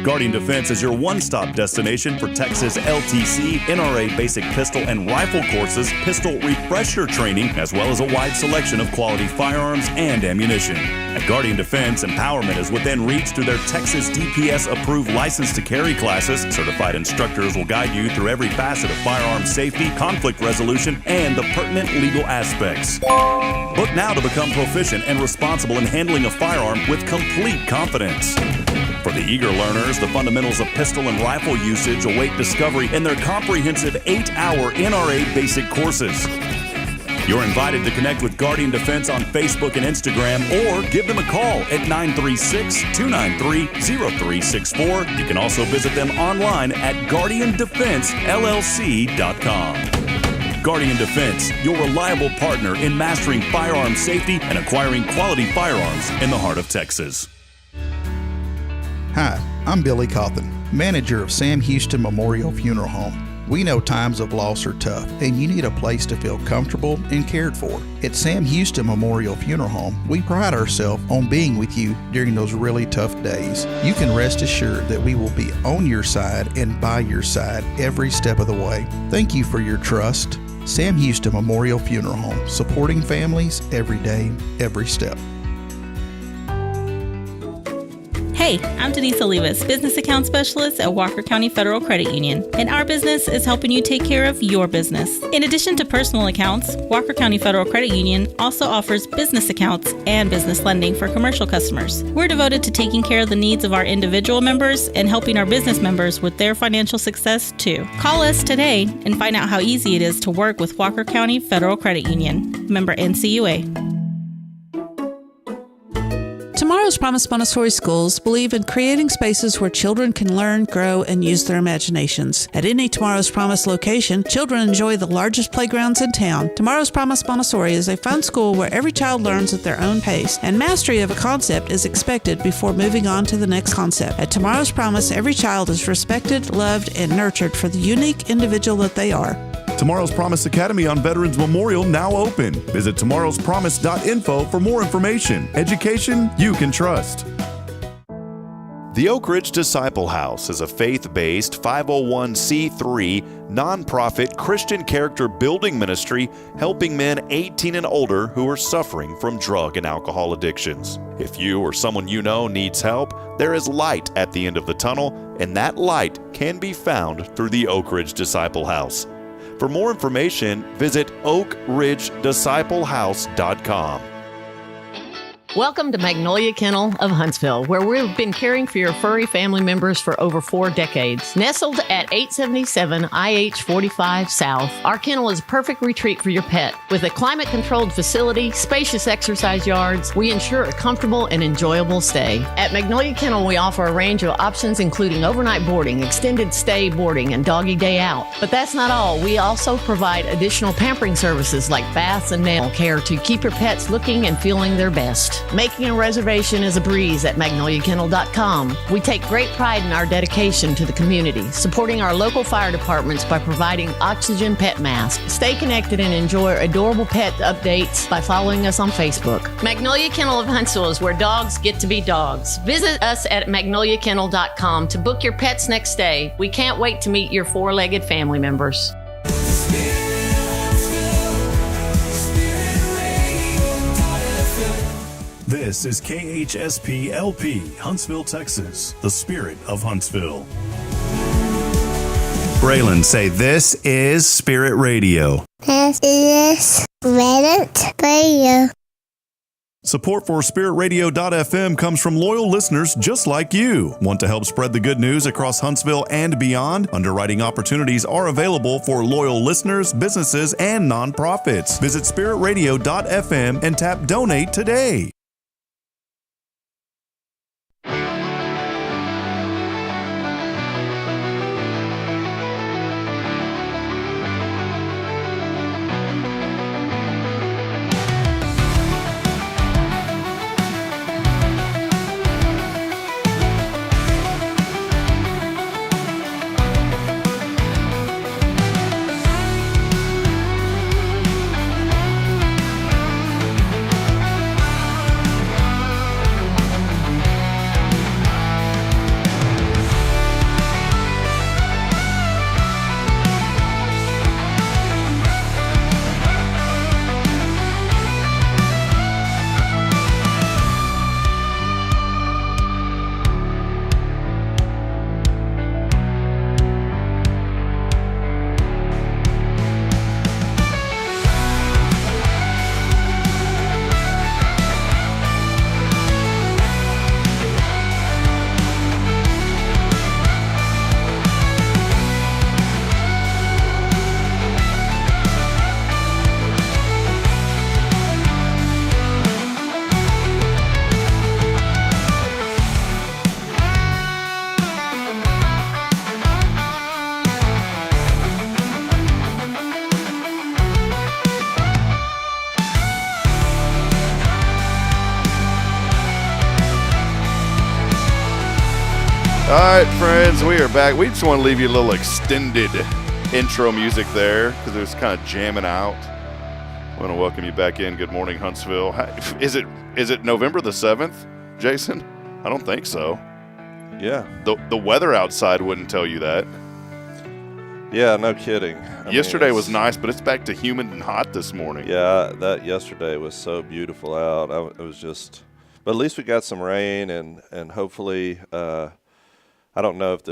Guardian Defense is your one-stop destination for Texas LTC, NRA basic pistol and rifle courses, pistol refresher training, as well as a wide selection of quality firearms and ammunition. At Guardian Defense, empowerment is within reach through their Texas DPS-approved license to carry classes. Certified instructors will guide you through every facet of firearm safety, conflict resolution, and the pertinent legal aspects. Book now to become proficient and responsible in handling a firearm with complete confidence. For the eager learners, the fundamentals of pistol and rifle usage await discovery in their comprehensive 8-hour NRA basic courses. You're invited to connect with Guardian Defense on Facebook and Instagram, or give them a call at 936-293-0364. You can also visit them online at guardiandefensellc.com. Guardian Defense, your reliable partner in mastering firearm safety and acquiring quality firearms in the heart of Texas. Hi, I'm Billy Cawthon, manager of Sam Houston Memorial Funeral Home. We know times of loss are tough, and you need a place to feel comfortable and cared for. At Sam Houston Memorial Funeral Home, we pride ourselves on being with you during those really tough days. You can rest assured that we will be on your side and by your side every step of the way. Thank you for your trust. Sam Houston Memorial Funeral Home, supporting families every day, every step. Hey, I'm Denise Olivas, Business Account Specialist at Walker County Federal Credit Union, and our business is helping you take care of your business. In addition to personal accounts, Walker County Federal Credit Union also offers business accounts and business lending for commercial customers. We're devoted to taking care of the needs of our individual members and helping our business members with their financial success too. Call us today and find out how easy it is to work with Walker County Federal Credit Union. Member NCUA. Tomorrow's Promise Montessori schools believe in creating spaces where children can learn, grow, and use their imaginations. At any Tomorrow's Promise location, children enjoy the largest playgrounds in town. Tomorrow's Promise Montessori is a fun school where every child learns at their own pace, and mastery of a concept is expected before moving on to the next concept. At Tomorrow's Promise, every child is respected, loved, and nurtured for the unique individual that they are. Tomorrow's Promise Academy on Veterans Memorial now open. Visit tomorrowspromise.info for more information. Education you can trust. The Oak Ridge Disciple House is a faith-based 501c3 nonprofit Christian character building ministry helping men 18 and older who are suffering from drug and alcohol addictions. If you or someone you know needs help, there is light at the end of the tunnel, and that light can be found through the Oak Ridge Disciple House. For more information, visit oakridgedisciplehouse.com. Welcome to Magnolia Kennel of Huntsville, where we've been caring for your furry family members for over 4 decades. Nestled at 877 IH 45 South, our kennel is a perfect retreat for your pet. With a climate-controlled facility, spacious exercise yards, we ensure a comfortable and enjoyable stay. At Magnolia Kennel, we offer a range of options including overnight boarding, extended stay boarding, and doggy day out. But that's not all. We also provide additional pampering services like baths and nail care to keep your pets looking and feeling their best. Making a reservation is a breeze at magnoliakennel.com. We take great pride in our dedication to the community, supporting our local fire departments by providing oxygen pet masks. Stay connected and enjoy adorable pet updates by following us on Facebook. Magnolia Kennel of Huntsville is where dogs get to be dogs. Visit us at magnoliakennel.com to book your pet's next stay. We can't wait to meet your 4-legged family members. This is KHSP LP, Huntsville, Texas, the spirit of Huntsville. Braylon, say this is Spirit Radio. This is Spirit Radio. Support for SpiritRadio.fm comes from loyal listeners just like you. Want to help spread the good news across Huntsville and beyond? Underwriting opportunities are available for loyal listeners, businesses, and nonprofits. Visit SpiritRadio.fm and tap Donate today. All right, friends, we are back. We just want to leave you a little extended intro music there because it was kind of jamming out. I want to welcome you back in. Good morning, Huntsville. Is it November the 7th, Jason? I don't think so. Yeah. The weather outside wouldn't tell you that. Yeah, no kidding. Yesterday was nice, but it's back to humid and hot this morning. Yeah, that yesterday was so beautiful out. It was just, but at least we got some rain, and hopefully, I don't know if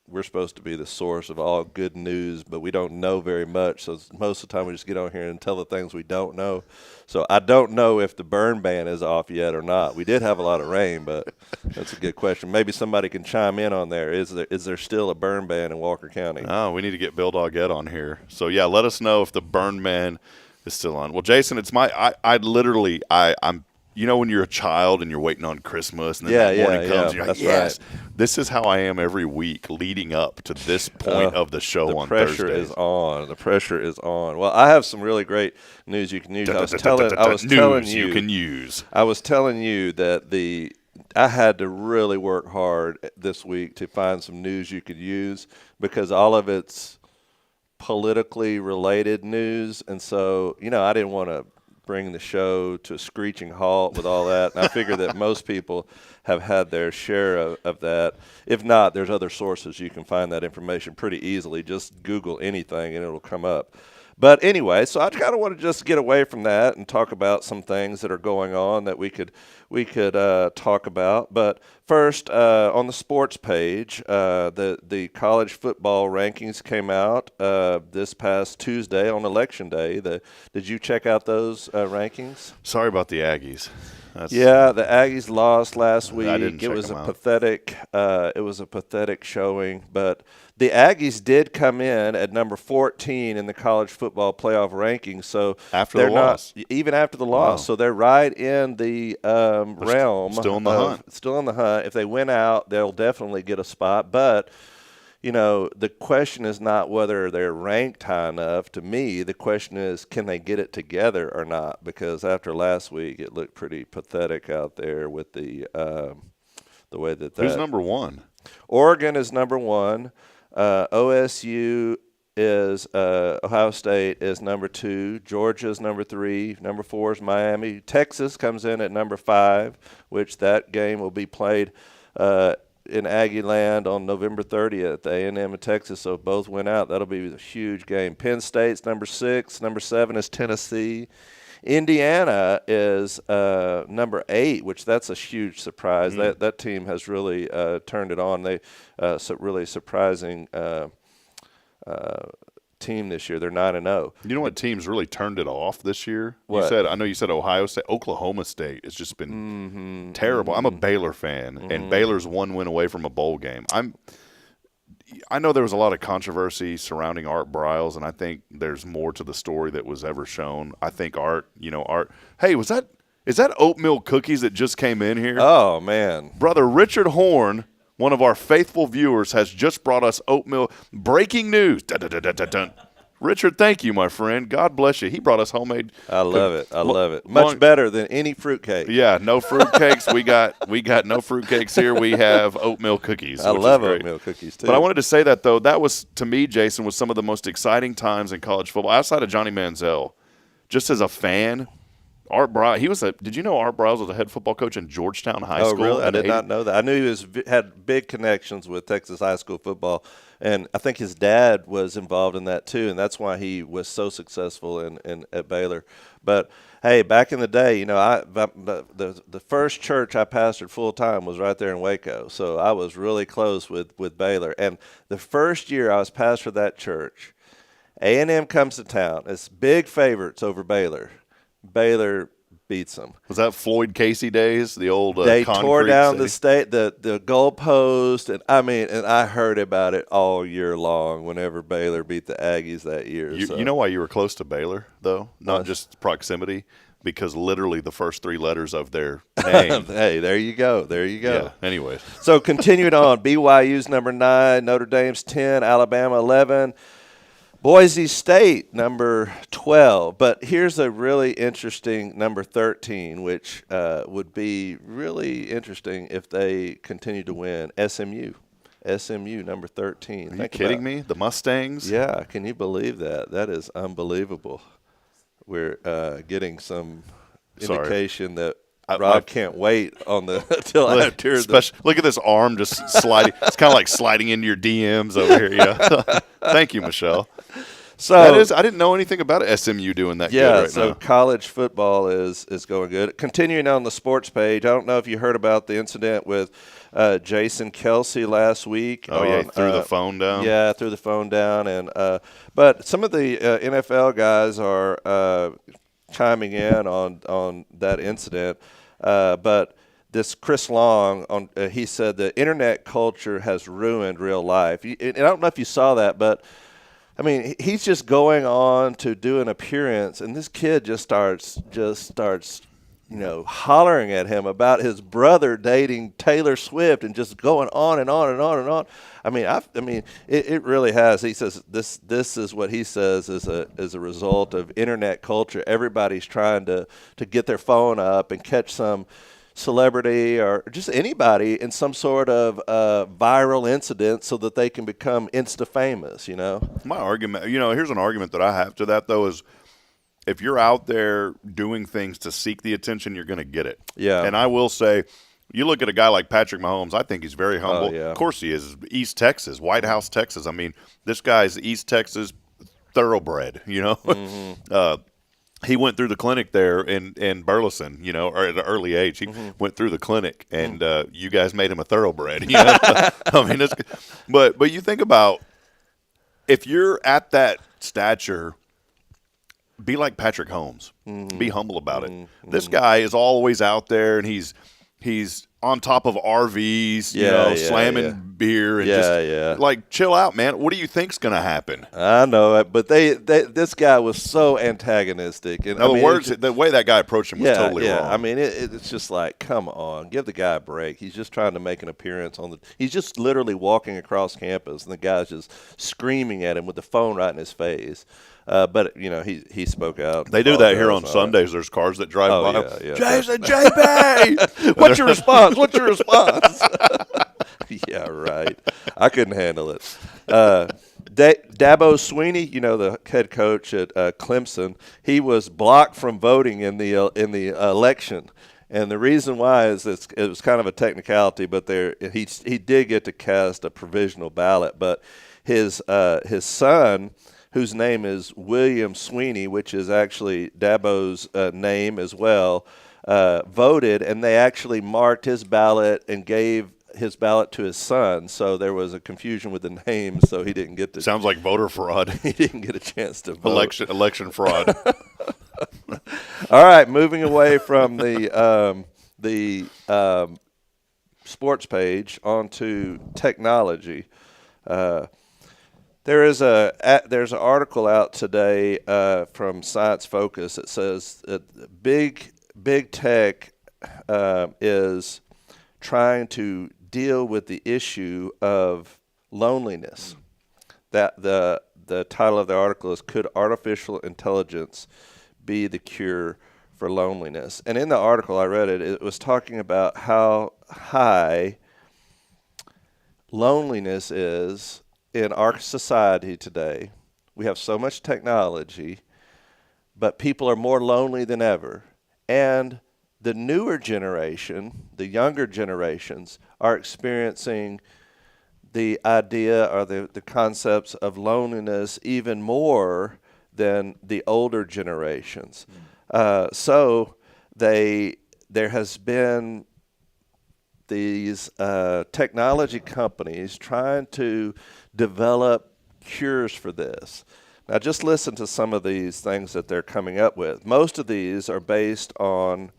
we're supposed to be the source of all good news, but we don't know very much. So most of the time we just get on here and tell the things we don't know. So I don't know if the burn ban is off yet or not. We did have a lot of rain, but that's a good question. Maybe somebody can chime in on there. Is there still a burn ban in Walker County? Oh, we need to get Bill Doggett on here. So yeah, let us know if the burn ban is still on. Well, Jason, it's I'm you know when you're a child and you're waiting on Christmas and then that morning comes and you're like, yes, right. This is how I am every week leading up to this point of the show on Thursdays. The pressure is on. The pressure is on. Well, I have some really great news you can use. I was telling you you can use. I was telling you that I had to really work hard this week to find some news you could use because all of it's politically related news. And so, I didn't want to bring the show to a screeching halt with all that. And I figure that most people have had their share of that. If not, there's other sources you can find that information pretty easily. Just Google anything and it'll come up. But anyway, so I kind of want to just get away from that and talk about some things that are going on that we could talk about. But first, on the sports page, the college football rankings came out this past Tuesday on Election Day. Did you check out those rankings? Sorry about the Aggies. Yeah, the Aggies lost last week. I didn't check it was them a out. pathetic. It was a pathetic showing, but the Aggies did come in at number 14 in the college football playoff rankings. So after the loss, even after the loss, so they're right in the realm. Still in the hunt. Still in the hunt. If they win out, they'll definitely get a spot. But the question is not whether they're ranked high enough. To me, the question is, can they get it together or not? Because after last week, it looked pretty pathetic out there with the way that. Who's number one? Oregon is number one. OSU is Ohio State is number 2. Georgia is number 3. Number 4 is Miami. Texas comes in at number 5, which that game will be played in Aggie Land on November 30th, A&M and Texas. So if both win out, that'll be a huge game. Penn State's number 6. Number 7 is Tennessee. Indiana is number 8, which that's a huge surprise. That team has really turned it on. They really surprising team this year. They're 9-0. You know what team's really turned it off this year? What? I know you said Ohio State. Oklahoma State has just been terrible. I'm a Baylor fan, and Baylor's one win away from a bowl game. I know there was a lot of controversy surrounding Art Briles, and I think there's more to the story that was ever shown. I think Art, hey, is that oatmeal cookies that just came in here? Oh, man. Brother Richard Horn, one of our faithful viewers, has just brought us oatmeal. Breaking news. Dun, dun, dun, dun, dun, dun. Richard, thank you, my friend. God bless you. He brought us homemade. I love it. I love it. Much better than any fruitcake. Yeah, no fruitcakes. we got no fruitcakes here. We have oatmeal cookies. I love oatmeal cookies too. But I wanted to say that though, that was to me, Jason, was some of the most exciting times in college football outside of Johnny Manziel. Just as a fan, Art Briles. Did you know Art Briles was a head football coach in Georgetown High School? Oh, really? I did not know that. I knew he had big connections with Texas high school football. And I think his dad was involved in that too, and that's why he was so successful at Baylor. But hey, back in the day, the first church I pastored full time was right there in Waco, so I was really close with Baylor. And the first year I was pastor of that church, A&M comes to town. It's big favorites over Baylor. Baylor beats them. Was that Floyd Casey days? The old they tore down city? the goalpost, and I heard about it all year long. Whenever Baylor beat the Aggies that year, you know why you were close to Baylor though? Not just proximity, because literally the first 3 letters of their name. Hey, there you go. Yeah. Anyways, so continuing on, BYU's number 9, Notre Dame's 10, Alabama 11. Boise State, number 12. But here's a really interesting number 13, which would be really interesting if they continue to win. SMU, number 13. Are you kidding me? The Mustangs? Yeah, can you believe that? That is unbelievable. We're getting some indication that Rob can't wait on the until after. Look at this arm just sliding. It's kind of like sliding into your DMs over here. Yeah. Thank you, Michelle. So I didn't know anything about SMU doing that good right now. So college football is going good. Continuing on the sports page, I don't know if you heard about the incident with Jason Kelsey last week. Oh, yeah, he threw the phone down. Yeah, threw the phone down. And but some of the NFL guys are chiming in on that incident. But this Chris Long, he said the internet culture has ruined real life. And I don't know if you saw that, but I mean, he's just going on to do an appearance, and this kid just starts, hollering at him about his brother dating Taylor Swift, and just going on and on and on and on. I mean, it really has. He says this is what he says is a result of internet culture. Everybody's trying to get their phone up and catch some celebrity or just anybody in some sort of viral incident so that they can become insta-famous, My argument, here's an argument that I have to that, though, is if you're out there doing things to seek the attention, you're going to get it. Yeah. And I will say, you look at a guy like Patrick Mahomes, I think he's very humble. Oh, yeah. Of course he is. East Texas, White House, Texas. I mean, this guy's East Texas thoroughbred, Mm-hmm. He went through the clinic there in Burleson, or at an early age. He went through the clinic, and you guys made him a thoroughbred. I mean, but you think about if you're at that stature, be like Patrick Mahomes. Be humble about it. This guy is always out there, and he's on top of RVs, slamming beer and like, chill out, man. What do you think's going to happen? I know it, but this guy was so antagonistic. And the way that guy approached him was totally wrong. I mean, it's just like, come on, give the guy a break. He's just trying to make an appearance he's just literally walking across campus, and the guy's just screaming at him with the phone right in his face. But he spoke out. They do that here on Sundays. There's cars that drive by. Yeah. Jason, JB, what's your response? What's your response? Yeah, right. I couldn't handle it. Dabo Swinney, the head coach at Clemson, he was blocked from voting in the election. And the reason why is it was kind of a technicality, but he did get to cast a provisional ballot. But his son, whose name is William Sweeney, which is actually Dabo's name as well, voted, and they actually marked his ballot and gave his ballot to his son. So there was a confusion with the names, so he didn't get to. Sounds like voter fraud. He didn't get a chance to vote. Election fraud. All right, moving away from the sports page onto technology. There's an article out today from Science Focus that says that big tech is trying to deal with the issue of loneliness. That the title of the article is "Could Artificial Intelligence Be the Cure for Loneliness?" And in the article I read it was talking about how high loneliness is in our society today. We have so much technology, but people are more lonely than ever. And the newer generation, the younger generations, are experiencing the idea or the concepts of loneliness even more than the older generations. So there has been these technology companies trying to develop cures for this. Now, just listen to some of these things that they're coming up with. Most of these are based on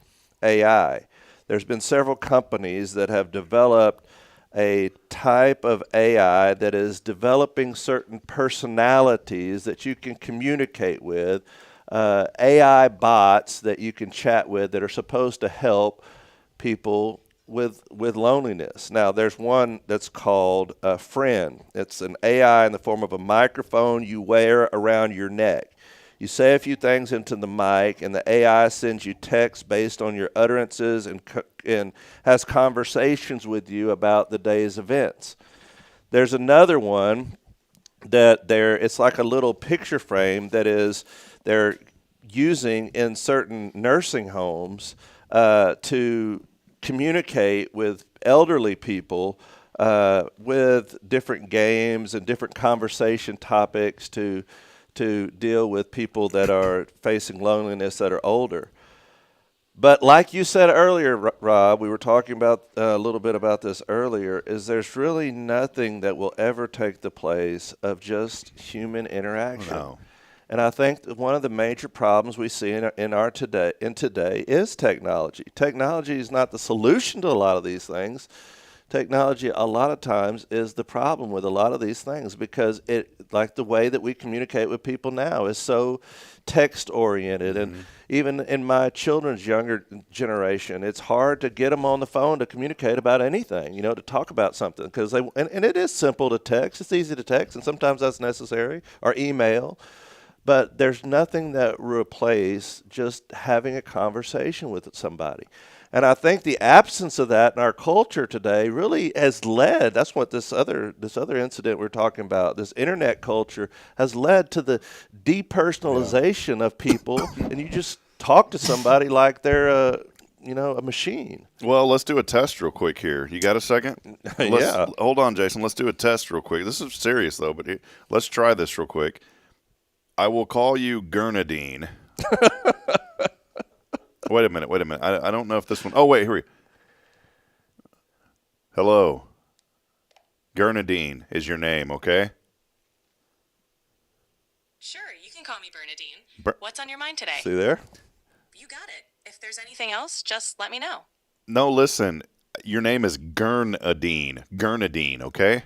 AI. There's been several companies that have developed a type of AI that is developing certain personalities that you can communicate with, AI bots that you can chat with that are supposed to help people with loneliness. Now, there's one that's called a Friend. It's an AI in the form of a microphone you wear around your neck. You say a few things into the mic, and the AI sends you text based on your utterances and has conversations with you about the day's events. There's another one that it's like a little picture frame that they're using in certain nursing homes to communicate with elderly people with different games and different conversation topics to deal with people that are facing loneliness that are older. But like you said earlier, Rob, we were talking about a little bit about this earlier, is there's really nothing that will ever take the place of just human interaction. No. And I think that one of the major problems we see in today is technology. Technology is not the solution to a lot of these things. Technology, a lot of times, is the problem with a lot of these things because like the way that we communicate with people now is so text-oriented. Mm-hmm. And even in my children's younger generation, it's hard to get them on the phone to communicate about anything, to talk about something. Because and it is simple to text. It's easy to text, and sometimes that's necessary, or email. But there's nothing that replaces just having a conversation with somebody. And I think the absence of that in our culture today really has led, that's what this other incident we're talking about, this internet culture has led to the depersonalization of people, and you just talk to somebody like they're a machine. Well, let's do a test real quick here. You got a second? Yeah. Hold on, Jason. Let's do a test real quick. This is serious, though, but let's try this real quick. I will call you Gurnadine. Wait a minute. I don't know if this one. Oh, wait, here we go. Hello. Gurnadine is your name, okay? Sure, you can call me Bernadine. What's on your mind today? See there? You got it. If there's anything else, just let me know. No, listen. Your name is Gurnadine. Gurnadine, okay?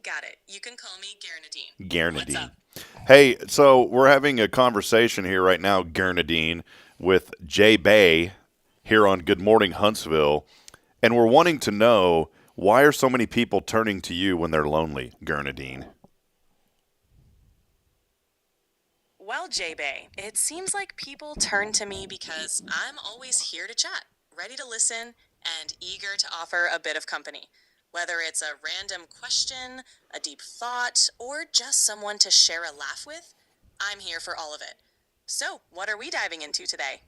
Got it. You can call me Gurnadine. Gurnadine. What's up? Hey, so we're having a conversation here right now, Gurnadine, with Jay Bay here on Good Morning Huntsville, and we're wanting to know, why are so many people turning to you when they're lonely, Gurnadine? Well, Jay Bay, it seems like people turn to me because I'm always here to chat, ready to listen, and eager to offer a bit of company. Whether it's a random question, a deep thought, or just someone to share a laugh with, I'm here for all of it. So, what are we diving into today?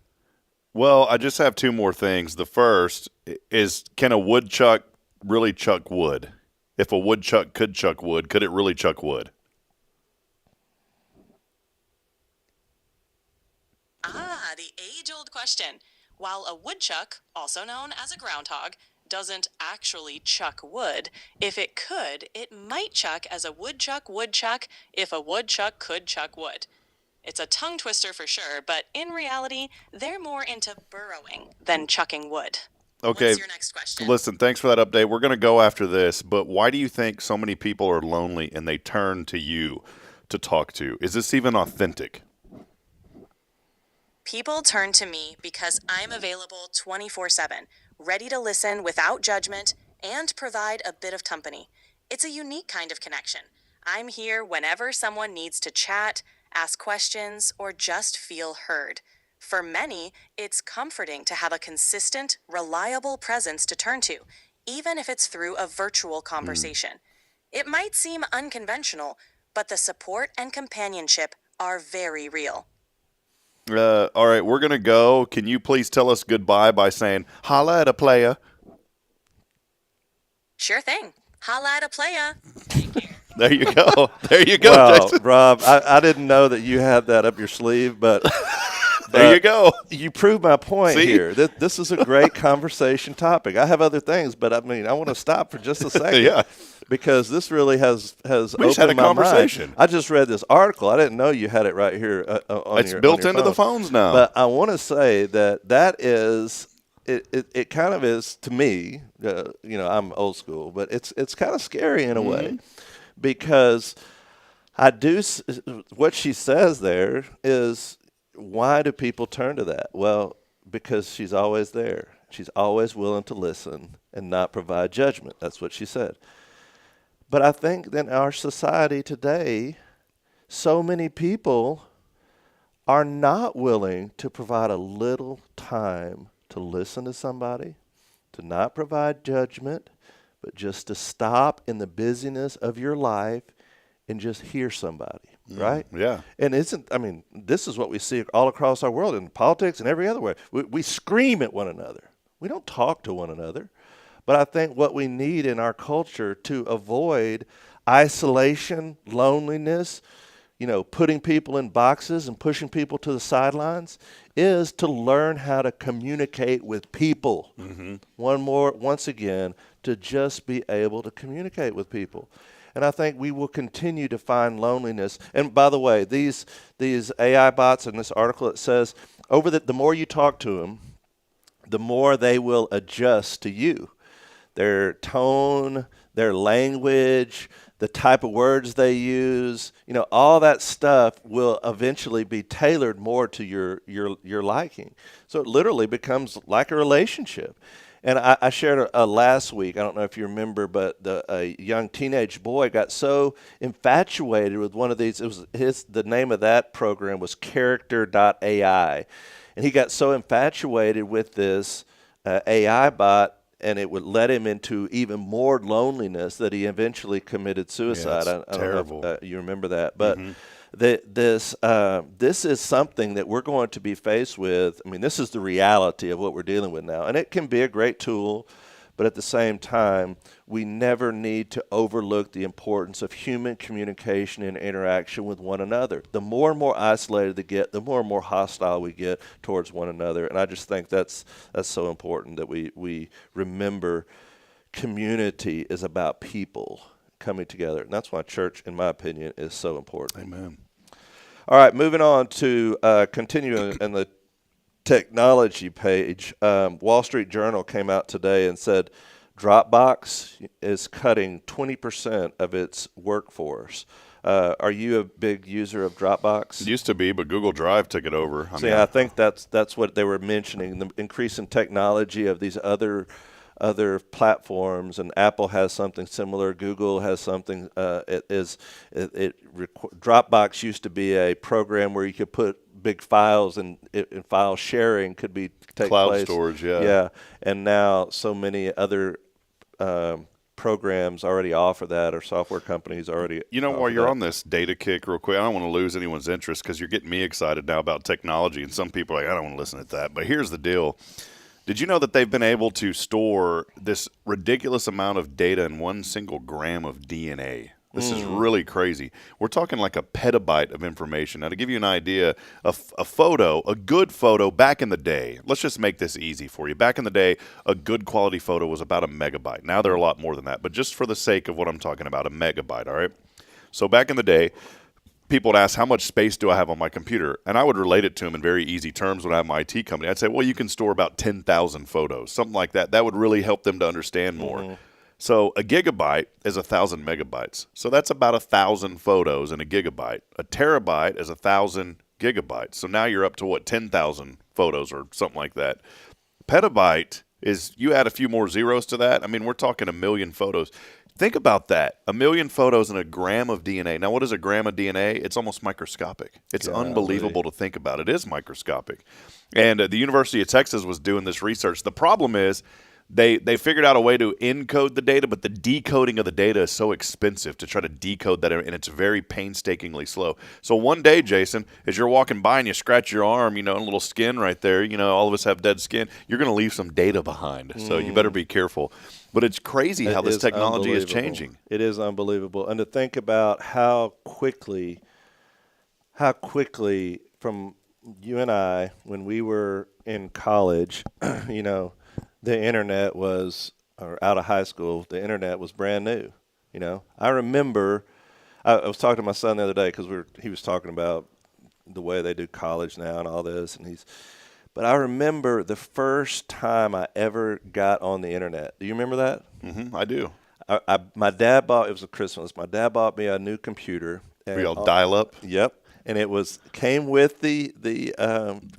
Well, I just have two more things. The first is, can a woodchuck really chuck wood? If a woodchuck could chuck wood, could it really chuck wood? Ah, the age-old question. While a woodchuck, also known as a groundhog, doesn't actually chuck wood, if it could, it might chuck as a woodchuck would chuck if a woodchuck could chuck wood. It's a tongue twister for sure, but in reality, they're more into burrowing than chucking wood. Okay. What's your next question? Listen, thanks for that update. We're going to go after this, but why do you think so many people are lonely and they turn to you to talk to? Is this even authentic? People turn to me because I'm available 24/7, ready to listen without judgment and provide a bit of company. It's a unique kind of connection. I'm here whenever someone needs to chat, ask questions, or just feel heard. For many, it's comforting to have a consistent, reliable presence to turn to, even if it's through a virtual conversation. It might seem unconventional, but the support and companionship are very real. All right, we're going to go. Can you please tell us goodbye by saying, holla at a playa? Sure thing. Holla at a playa. There you go. There you go, Well, Jason. Rob, I didn't know that you had that up your sleeve, but there you go. You proved my point See? here. This is a great conversation topic. I have other things, but I want to stop for just a second. Yeah. Because this really has We opened just had a my conversation. mind. I just read this article. I didn't know you had it right here on It's your built on your into the phone. phones now. But I want to say that is it kind of is to me. I'm old school, but it's kind of scary in a way because I do what she says there is, why do people turn to that? Well, because she's always there. She's always willing to listen and not provide judgment. That's what she said. But I think that in our society today, so many people are not willing to provide a little time to listen to somebody, to not provide judgment, but just to stop in the busyness of your life and just hear somebody, right? Yeah. And this is what we see all across our world in politics and every other way. We scream at one another. We don't talk to one another. But I think what we need in our culture to avoid isolation, loneliness, putting people in boxes and pushing people to the sidelines is to learn how to communicate with people. Once again, to just be able to communicate with people. And I think we will continue to find loneliness. And by the way, these AI bots in this article, it says, the more you talk to them, the more they will adjust to you. Their tone, their language, the type of words they use, all that stuff will eventually be tailored more to your liking. So it literally becomes like a relationship. And I shared last week, I don't know if you remember, but a young teenage boy got so infatuated with one of these. The name of that program was Character.ai. And he got so infatuated with this AI bot, and it would let him into even more loneliness that he eventually committed suicide. Yeah, it's terrible. I don't know if you remember that. But this is something that we're going to be faced with. I mean, this is the reality of what we're dealing with now. And it can be a great tool, but at the same time, we never need to overlook the importance of human communication and interaction with one another. The more and more isolated they get, the more and more hostile we get towards one another. And I just think that's so important that we remember community is about people coming together. And that's why church, in my opinion, is so important. Amen. All right, moving on to continuing in the technology page. Wall Street Journal came out today and said Dropbox is cutting 20% of its workforce. Are you a big user of Dropbox? It used to be, but Google Drive took it over. I think that's what they were mentioning, the increase in technology of these other platforms, and Apple has something similar. Google has something. Dropbox used to be a program where you could put big files, and file sharing could take cloud place. Storage. Yeah. Yeah, and now so many other programs already offer that, or software companies already. While you're on this data kick, real quick, I don't want to lose anyone's interest because you're getting me excited now about technology, and some people are like, I don't want to listen to that. But here's the deal. Did you know that they've been able to store this ridiculous amount of data in 1 single gram of DNA? This is really crazy. We're talking like a petabyte of information. Now, to give you an idea, a good photo back in the day, let's just make this easy for you. Back in the day, a good quality photo was about 1 megabyte. Now they're a lot more than that. But just for the sake of what I'm talking about, 1 megabyte, all right? So back in the day, people would ask, how much space do I have on my computer? And I would relate it to them in very easy terms when I have my IT company. I'd say, well, you can store about 10,000 photos, something like that. That would really help them to understand more. So a gigabyte is 1,000 megabytes. So that's about 1,000 photos in a gigabyte. A terabyte is 1,000 gigabytes. So now you're up to 10,000 photos or something like that. Petabyte is, you add a few more zeros to that. I mean, we're talking 1 million photos. Think about that. 1 million photos and a gram of DNA. Now, what is a gram of DNA? It's almost microscopic. It's unbelievable to think about. It is microscopic. And the University of Texas was doing this research. The problem is they figured out a way to encode the data, but the decoding of the data is so expensive to try to decode that, and it's very painstakingly slow. So one day, Jason, as you're walking by and you scratch your arm, a little skin right there, all of us have dead skin, you're going to leave some data behind. So you better be careful. But it's crazy how this technology is changing. It is unbelievable. And to think about how quickly from you and I, when we were in college, the internet was, or out of high school, the internet was brand new. I remember, I was talking to my son the other day because he was talking about the way they do college now and all this, but I remember the first time I ever got on the internet. Do you remember that? Mm-hmm, I do. My dad it was a Christmas. My dad bought me a new computer. Were y'all dial up? Yep. and it came with the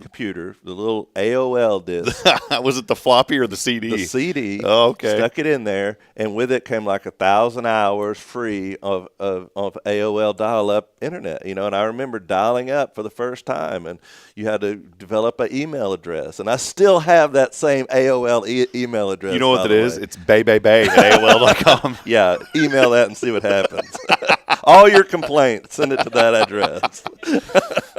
computer, the little AOL disc. Was it the floppy or the CD? The CD. Oh, okay. Stuck it in there, and with it came like 1,000 hours free of AOL dial-up internet. You know, and I remember dialing up for the first time, and you had to develop an email address, and I still have that same AOL email address. You know what it is? It's bay at AOL.com. Yeah, email that and see what happens. All your complaints, send it to that address.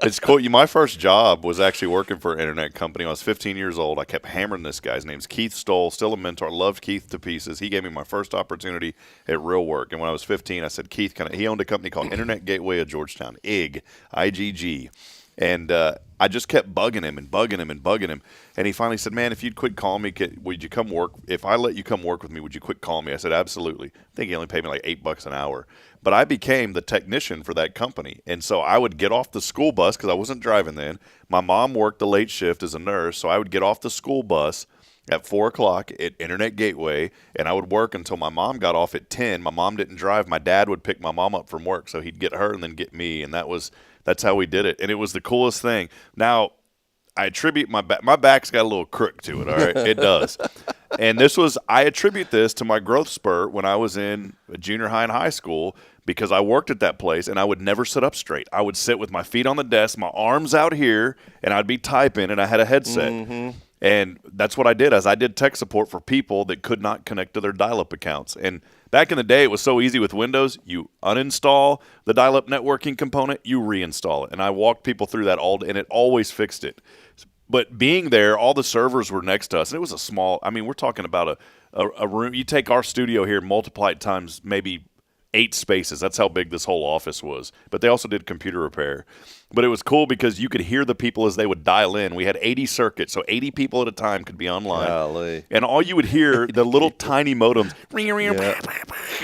It's cool. My first job was actually working for an internet company. I was 15 years old. I kept hammering this guy's name's Keith Stoll, still a mentor. I loved Keith to pieces. He gave me my first opportunity at real work. And when I was 15, I said, Keith, he owned a company called Internet Gateway of Georgetown, IG, IGG. And I just kept bugging him. And he finally said, man, if you'd quit calling me, would you come work? If I let you come work with me, would you quit calling me? I said, absolutely. I think he only paid me like $8 an hour. But I became the technician for that company. And so I would get off the school bus because I wasn't driving then. My mom worked the late shift as a nurse. So I would get off the school bus at 4 o'clock at Internet Gateway, and I would work until my mom got off at 10. My mom didn't drive. My dad would pick my mom up from work. So he'd get her and then get me. And that's how we did it. And it was the coolest thing. Now, I attribute my back's got a little crook to it, all right? It does. And I attribute this to my growth spurt when I was in junior high and high school because I worked at that place and I would never sit up straight. I would sit with my feet on the desk, my arms out here, and I'd be typing, and I had a headset. Mm-hmm. And that's what I did. I did tech support for people that could not connect to their dial-up accounts. And back in the day, it was so easy with Windows. You uninstall the dial-up networking component, you reinstall it. And I walked people through that and it always fixed it. But being there, all the servers were next to us. And it was a small – we're talking about a room. You take our studio here, multiply it times maybe 8 spaces. That's how big this whole office was. But they also did computer repair. But it was cool because you could hear the people as they would dial in. We had 80 circuits, so 80 people at a time could be online. Golly. And all you would hear, the little tiny modems,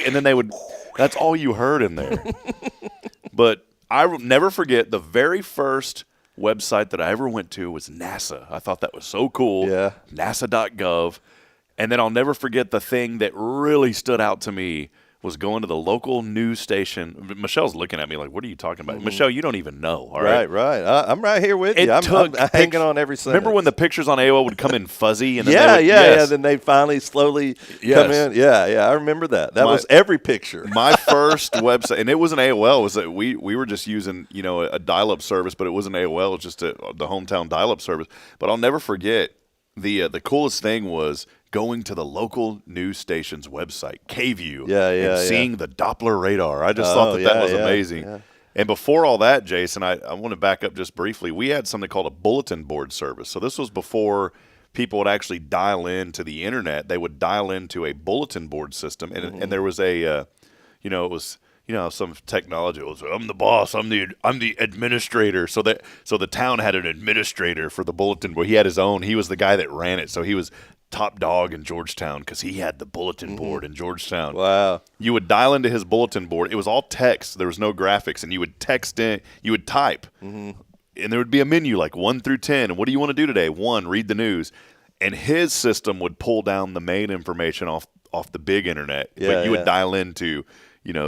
and then that's all you heard in there. But I will never forget the very first website that I ever went to was NASA. I thought that was so cool. Yeah. NASA.gov. And then I'll never forget the thing that really stood out to me was going to the local news station. Michelle's looking at me like, what are you talking about? Mm-hmm. Michelle, you don't even know, all right? Right. I'm right here with you. I'm hanging on every sentence. Remember when the pictures on AOL would come in fuzzy? And then then they finally slowly come in. Yeah, I remember that. That was every picture. My first website, and it wasn't AOL. It was we were just using a dial-up service, but it wasn't AOL. It was just the hometown dial-up service. But I'll never forget, the coolest thing was going to the local news station's website, KView, and seeing the Doppler radar. I just thought that was amazing. Yeah. And before all that, Jason, I want to back up just briefly. We had something called a bulletin board service. So this was before people would actually dial into the internet. They would dial into a bulletin board system, and there was it was some technology. It was, I'm the boss. I'm the administrator. So the town had an administrator for the bulletin board. He had his own. He was the guy that ran it. So he was top dog in Georgetown because he had the bulletin board in Georgetown. Wow. You would dial into his bulletin board. It was all text. There was no graphics. And you would text in. You would type. Mm-hmm. And there would be a menu like 1 through 10. And what do you want to do today? 1, read the news. And his system would pull down the main information off the big internet. Yeah, but you would dial into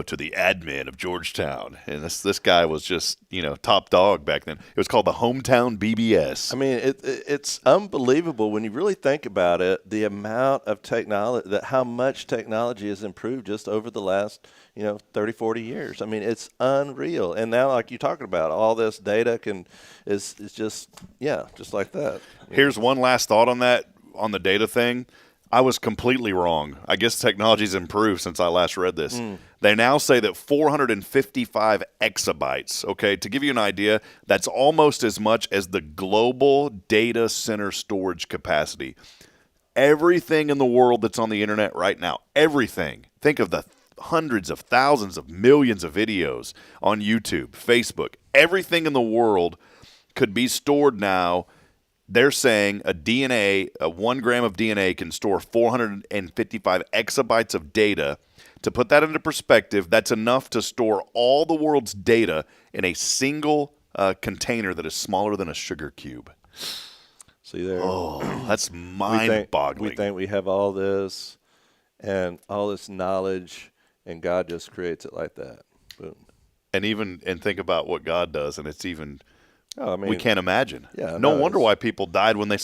to the admin of Georgetown. And this guy was just, top dog back then. It was called the Hometown BBS. I mean, it's unbelievable when you really think about it, the amount of technology, how much technology has improved just over the last, 30, 40 years. I mean, it's unreal. And now, like you're talking about, all this data is just like that. Here's one last thought on that, on the data thing. I was completely wrong. I guess technology's improved since I last read this. They now say that 455 exabytes, okay, to give you an idea, that's almost as much as the global data center storage capacity. Everything in the world that's on the internet right now, everything. Think of the hundreds of thousands of millions of videos on YouTube, Facebook. Everything in the world could be stored now. They're saying a 1 gram of DNA can store 455 exabytes of data. To put that into perspective, that's enough to store all the world's data in a single container that is smaller than a sugar cube. See there? Oh, that's mind-boggling. We think we have all this and all this knowledge, and God just creates it like that. Boom. and think about what God does, and it's even. Oh, I mean, we can't imagine. Yeah, no wonder why people died when they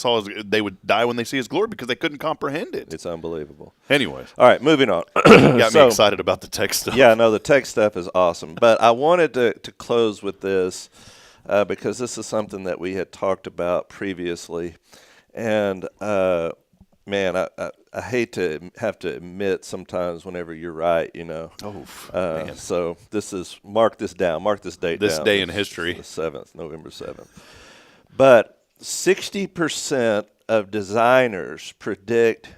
would die when they see His glory, because they couldn't comprehend it. It's unbelievable. Anyways, all right, moving on. Got me excited about the tech stuff. Yeah, no, the tech stuff is awesome. But I wanted to close with this because this is something that we had talked about previously, and man, I hate to have to admit sometimes whenever you're right, man. So mark this down. Mark this date down. This day in history. The 7th, November 7th. But 60% of designers predict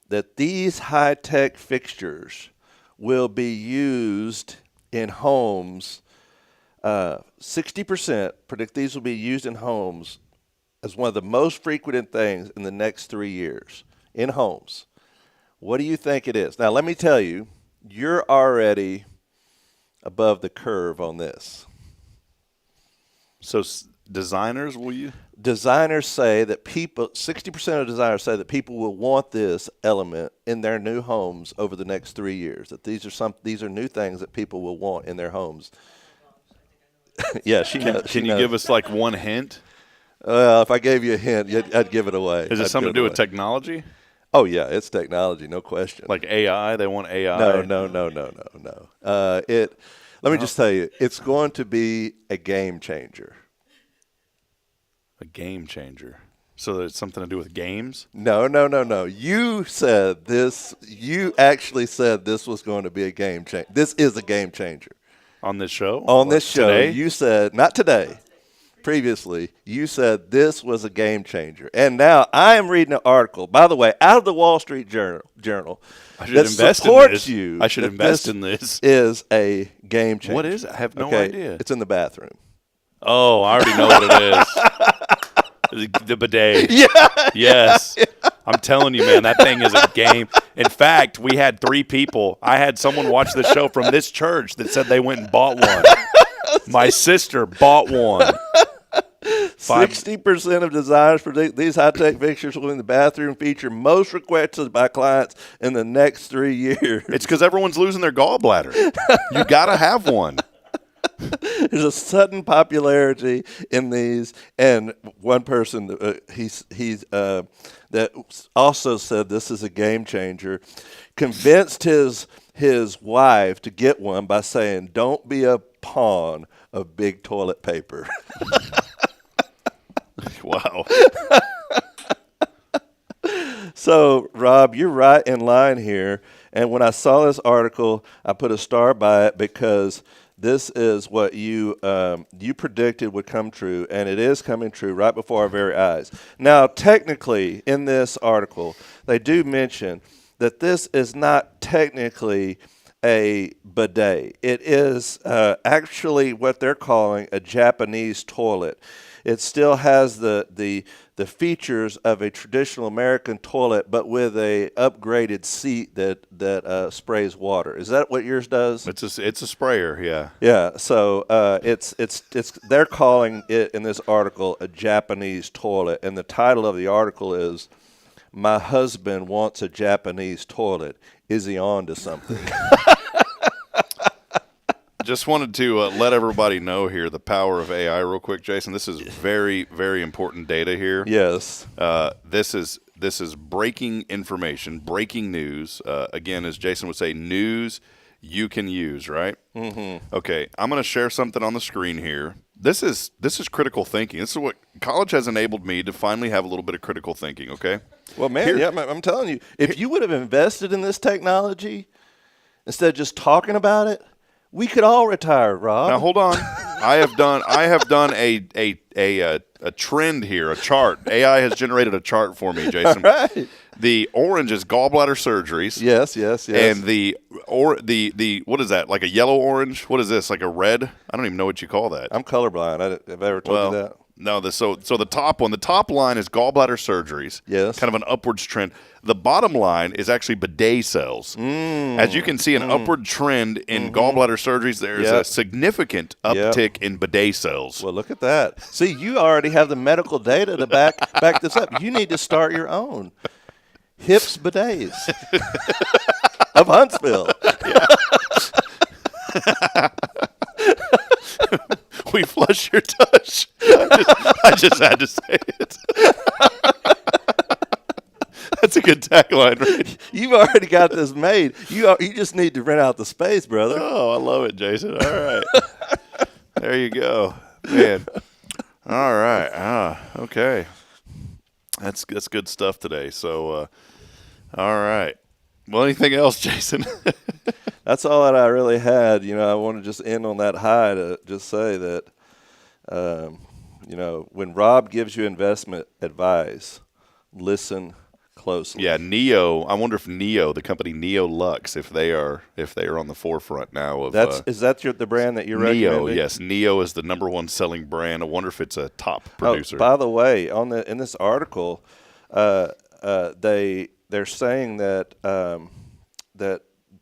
that these high-tech fixtures will be used in homes. 60% predict these will be used in homes as one of the most frequented things in the next 3 years in homes. What do you think it is? Now, let me tell you, you're already above the curve on this. So designers, will you? Designers say that 60% of designers say that people will want this element in their new homes over the next 3 years. That these are new things that people will want in their homes. Yeah, she knows. Can you give us like one hint? If I gave you a hint, I'd give it away. Is it something to do with technology? Oh, yeah, it's technology, no question. Like AI? They want AI? No. Let me just tell you, it's going to be a game changer. A game changer. So it's something to do with games? No. You said this. You actually said this was going to be a game changer. This is a game changer. On this show? On this show, today? You said, not today. Previously, you said this was a game changer. And now I am reading an article, by the way, out of the Wall Street Journal that supports you. I should invest in this. Is a game changer. What is it? I have no idea. It's in the bathroom. Oh, I already know what it is. The bidet. Yeah. Yes. Yeah. I'm telling you, man, that thing is a game. In fact, we had 3 people. I had someone watch the show from this church that said they went and bought one. My sister bought one. 60% of designers predict these high-tech fixtures will in the bathroom feature most requested by clients in the next 3 years. It's because everyone's losing their gallbladder. You got to have one. There's a sudden popularity in these, and one person that also said this is a game changer convinced his wife to get one by saying, "Don't be a pawn of big toilet paper." Wow. So, Rob, you're right in line here. And when I saw this article, I put a star by it because this is what you predicted would come true, and it is coming true right before our very eyes. Now, technically, in this article, they do mention that this is not technically a bidet. It is actually what they're calling a Japanese toilet. It still has the features of a traditional American toilet, but with a upgraded seat that sprays water. Is that what yours does? It's a sprayer, yeah. Yeah. So it's they're calling it in this article a Japanese toilet, and the title of the article is "My Husband Wants a Japanese Toilet. Is he on to something?" Just wanted to let everybody know here the power of AI real quick, Jason. This is very, very important data here. Yes. This is breaking information, breaking news. Again, as Jason would say, news you can use, right? Mm-hmm. Okay, I'm going to share something on the screen here. This is critical thinking. This is what college has enabled me to finally have a little bit of critical thinking, okay? Well, man, I'm telling you, if you would have invested in this technology instead of just talking about it, we could all retire, Rob. Now hold on. I have done a trend here, a chart. AI has generated a chart for me, Jason. All right. The orange is gallbladder surgeries. Yes. And the what is that? Like a yellow orange? What is this? Like a red? I don't even know what you call that. I'm colorblind. Have I ever told you that? No, so the top one, the top line is gallbladder surgeries. Yes. Kind of an upwards trend. The bottom line is actually bidet cells. As you can see, an upward trend in gallbladder surgeries. There's a significant uptick in bidet cells. Well, look at that. See, you already have the medical data to back this up. You need to start your own Hips Bidets of Huntsville. We flush your tush. I just had to say it. That's a good tagline, right? You've already got this made. You just need to rent out the space, brother. Oh, I love it, Jason. All right. There you go. Man. All right. Okay. That's good stuff today. So, all right. Well, anything else, Jason? That's all that I really had. I want to just end on that high to just say that, when Rob gives you investment advice, listen closely. Yeah, Neo. I wonder if Neo, the company Neo Lux, if they are on the forefront now of. Is that the brand that you're Neo? recommending? Yes, Neo is the number one selling brand. I wonder if it's a top producer. Oh, by the way, in this article, they're saying that that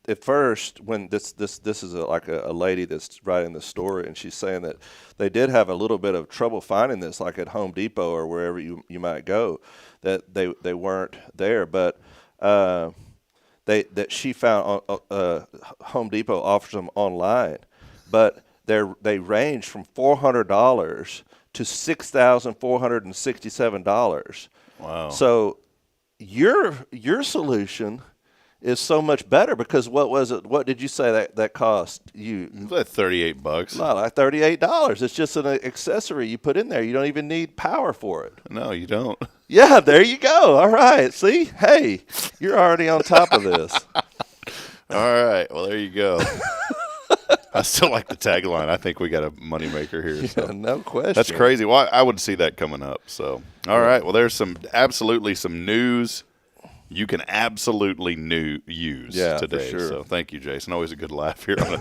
at first, when this is like a lady that's writing the story, and she's saying that they did have a little bit of trouble finding this, like at Home Depot or wherever you might go, that they weren't there, but that she found Home Depot offers them online, but they range from $400 to $6,467. Wow! So your solution is so much better, because what was it? What did you say that cost you? Like $38. No, like $38. It's just an accessory you put in there. You don't even need power for it. No, you don't. Yeah, there you go. All right. See, hey, you're already on top of this. All right. Well, there you go. I still like the tagline. I think we got a moneymaker here. So. Yeah, no question. That's crazy. Well, I would see that coming up. So, all right. Well, there's absolutely some news you can absolutely use today. For sure. So thank you, Jason. Always a good laugh here on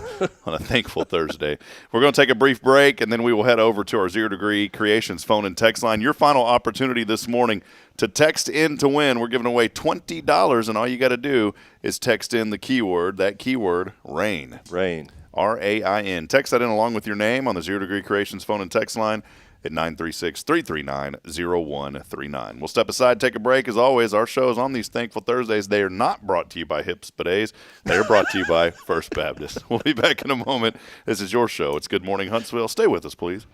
a thankful Thursday. We're going to take a brief break, and then we will head over to our 0 Degree Creations phone and text line. Your final opportunity this morning to text in to win. We're giving away $20, and all you got to do is text in the keyword, RAIN. RAIN. RAIN. Text that in along with your name on the 0 Degree Creations phone and text line at 936-339-0139. We'll step aside, take a break. As always, our shows on these Thankful Thursdays, they are not brought to you by Hips Bidets. They are brought to you by First Baptist. We'll be back in a moment. This is your show. It's Good Morning Huntsville. Stay with us, please.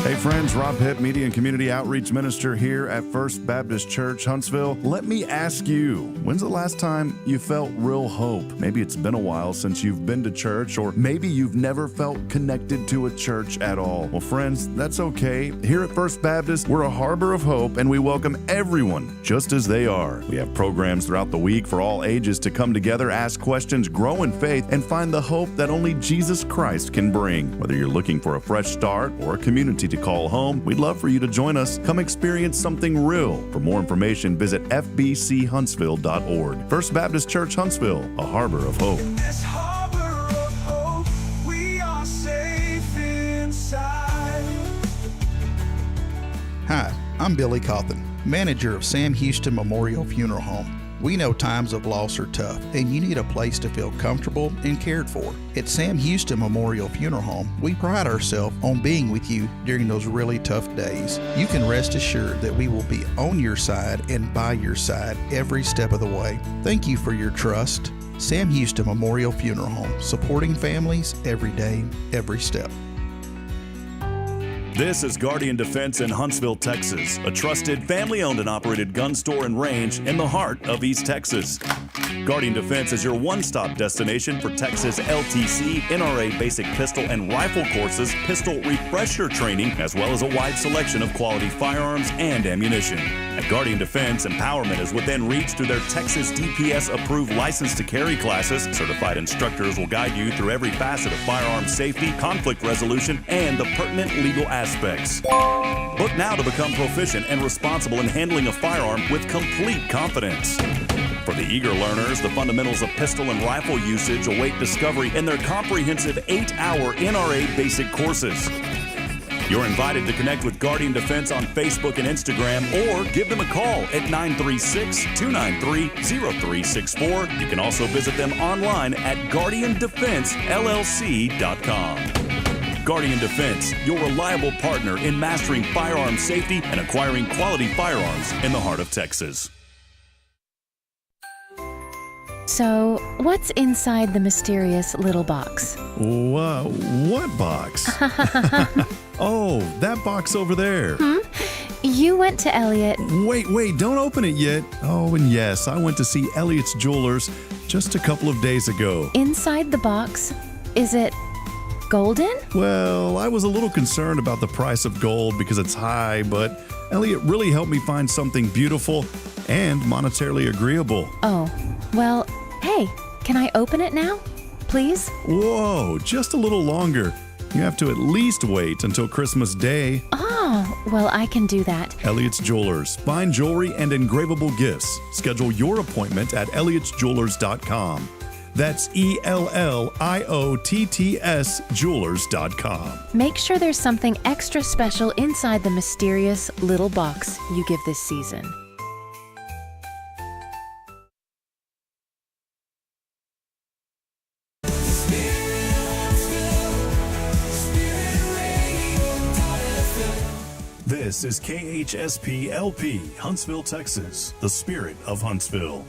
Hey friends, Rob Hipp, Media and Community Outreach Minister here at First Baptist Church, Huntsville. Let me ask you, when's the last time you felt real hope? Maybe it's been a while since you've been to church, or maybe you've never felt connected to a church at all. Well, friends, that's okay. Here at First Baptist, we're a harbor of hope, and we welcome everyone just as they are. We have programs throughout the week for all ages to come together, ask questions, grow in faith, and find the hope that only Jesus Christ can bring. Whether you're looking for a fresh start or a community to call home, we'd love for you to join us. Come experience something real. For more information, visit fbchuntsville.org. First Baptist Church Huntsville, a harbor of hope. In this harbor of hope, we are safe inside. Hi, I'm Billy Cawthon, manager of Sam Houston Memorial Funeral Home. We know times of loss are tough, and you need a place to feel comfortable and cared for. At Sam Houston Memorial Funeral Home, we pride ourselves on being with you during those really tough days. You can rest assured that we will be on your side and by your side every step of the way. Thank you for your trust. Sam Houston Memorial Funeral Home, supporting families every day, every step. This is Guardian Defense in Huntsville, Texas, a trusted family-owned and operated gun store and range in the heart of East Texas. Guardian Defense is your one-stop destination for Texas LTC, NRA basic pistol and rifle courses, pistol refresher training, as well as a wide selection of quality firearms and ammunition. At Guardian Defense, empowerment is within reach through their Texas DPS-approved license to carry classes. Certified instructors will guide you through every facet of firearm safety, conflict resolution, and the pertinent legal aspects. Book now to become proficient and responsible in handling a firearm with complete confidence. For the eager learners, the fundamentals of pistol and rifle usage await discovery in their comprehensive 8-hour NRA basic courses. You're invited to connect with Guardian Defense on Facebook and Instagram, or give them a call at 936-293-0364. You can also visit them online at guardiandefensellc.com. Guardian Defense, your reliable partner in mastering firearm safety and acquiring quality firearms in the heart of Texas. So, what's inside the mysterious little box? Whoa, what box? Oh, that box over there. You went to Elliot. Wait, don't open it yet. Oh, and yes, I went to see Elliot's Jewelers just a couple of days ago. Inside the box, is it golden? Well, I was a little concerned about the price of gold because it's high, but Elliot really helped me find something beautiful and monetarily agreeable. Oh, well, hey, can I open it now? Please? Whoa, just a little longer. You have to at least wait until Christmas Day. Oh, well, I can do that. Elliot's Jewelers. Fine jewelry and engravable gifts. Schedule your appointment at elliotsjewelers.com. That's ELLIOTTS Jewelers.com. Make sure there's something extra special inside the mysterious little box you give this season. This is KHSP LP, Huntsville, Texas, the spirit of Huntsville.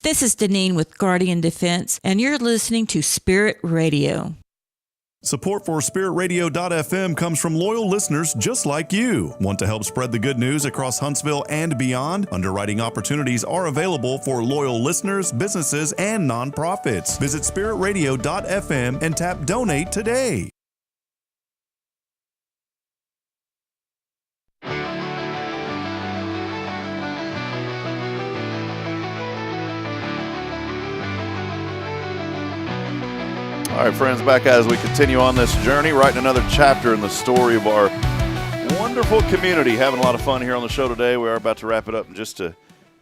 This is Deneen with Guardian Defense, and you're listening to Spirit Radio. Support for SpiritRadio.fm comes from loyal listeners just like you. Want to help spread the good news across Huntsville and beyond? Underwriting opportunities are available for loyal listeners, businesses, and nonprofits. Visit SpiritRadio.fm and tap Donate today. All right, friends, back as we continue on this journey, writing another chapter in the story of our wonderful community. Having a lot of fun here on the show today. We are about to wrap it up in just a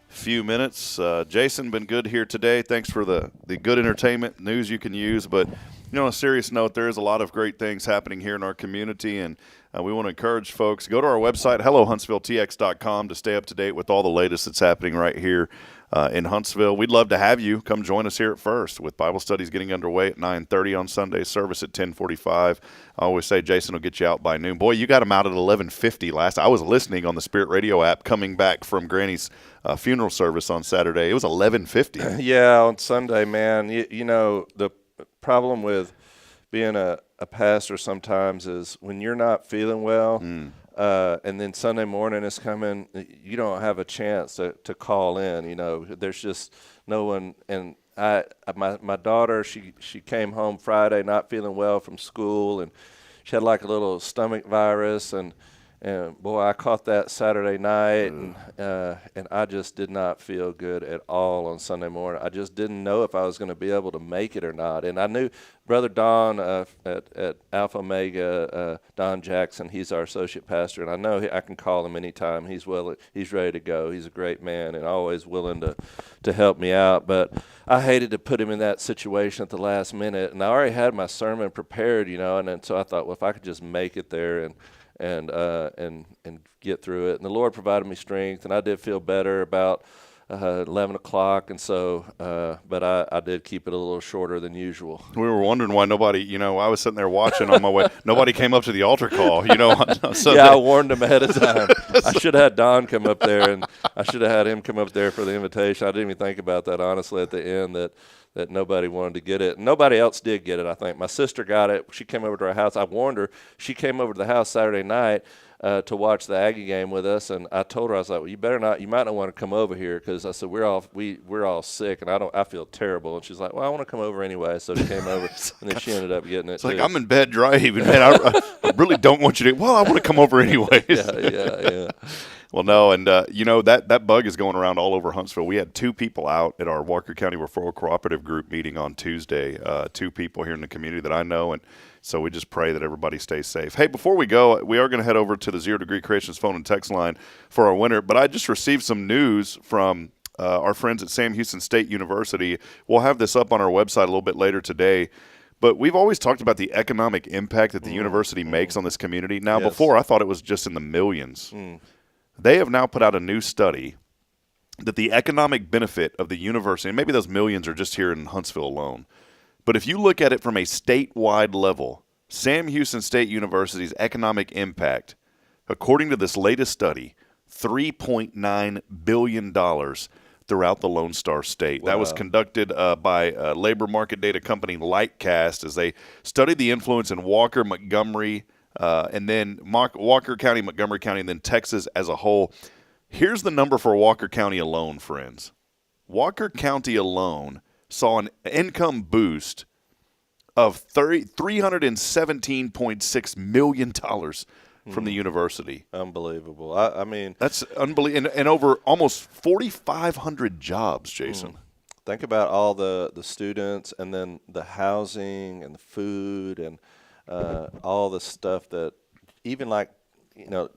few minutes. Jason, been good here today. Thanks for the good entertainment, news you can use. But, on a serious note, there is a lot of great things happening here in our community, and we want to encourage folks. Go to our website, hellohuntsvilletx.com, to stay up to date with all the latest that's happening right here in Huntsville. We'd love to have you come join us here at First with Bible studies getting underway at 9:30 on Sunday, service at 10:45. I always say Jason will get you out by noon. Boy, you got him out at 11:50 last. I was listening on the Spirit Radio app coming back from Granny's funeral service on Saturday. It was 11:50. Yeah, on Sunday, man. You know, the problem with being a pastor sometimes is when you're not feeling well, and then Sunday morning is coming, you don't have a chance to call in. There's just no one. And my daughter, she came home Friday not feeling well from school, and she had like a little stomach virus, and boy, I caught that Saturday night, and I just did not feel good at all on Sunday morning. I just didn't know if I was going to be able to make it or not. And I knew Brother Don at Alpha Omega, Don Jackson, he's our associate pastor, and I know I can call him anytime. He's ready to go. He's a great man and always willing to help me out. But I hated to put him in that situation at the last minute, and I already had my sermon prepared, and so I thought, well, if I could just make it there and get through it. And the Lord provided me strength, and I did feel better about 11 o'clock, and so, but I did keep it a little shorter than usual. We were wondering why nobody, I was sitting there watching on my way. Nobody came up to the altar call, So yeah, I warned them ahead of time. I should have had Don come up there, and I should have had him come up there for the invitation. I didn't even think about that, honestly, at the end, that nobody wanted to get it. Nobody else did get it, I think. My sister got it. She came over to our house. I warned her. She came over to the house Saturday night to watch the Aggie game with us, and I told her, I was like, well, you might not want to come over here, because I said, we're all sick, and I feel terrible. And she's like, well, I want to come over anyway. So she came over, and then she ended up getting it. It's like, I'm in bed driving, man. I really don't want you to. Well, I want to come over anyways. Yeah. Well, no, and that bug is going around all over Huntsville. We had 2 people out at our Walker County Referral Cooperative Group meeting on Tuesday, 2 people here in the community that I know, and so we just pray that everybody stays safe. Hey, before we go, we are going to head over to the Zero Degree Creations phone and text line for our winner, but I just received some news from our friends at Sam Houston State University. We'll have this up on our website a little bit later today. But we've always talked about the economic impact that the university makes on this community. Now, before, I thought it was just in the millions. They have now put out a new study that the economic benefit of the university, and maybe those millions are just here in Huntsville alone, but if you look at it from a statewide level, Sam Houston State University's economic impact, according to this latest study, $3.9 billion throughout the Lone Star State. Wow. That was conducted by labor market data company Lightcast as they studied the influence in Walker, Montgomery, and then Walker County, Montgomery County, and then Texas as a whole. Here's the number for Walker County alone, friends. Walker County alone saw an income boost of $317.6 million from the university. Unbelievable. I mean, that's unbelievable. And over almost 4,500 jobs, Jason. Think about all the students and then the housing and the food and all the stuff that even like,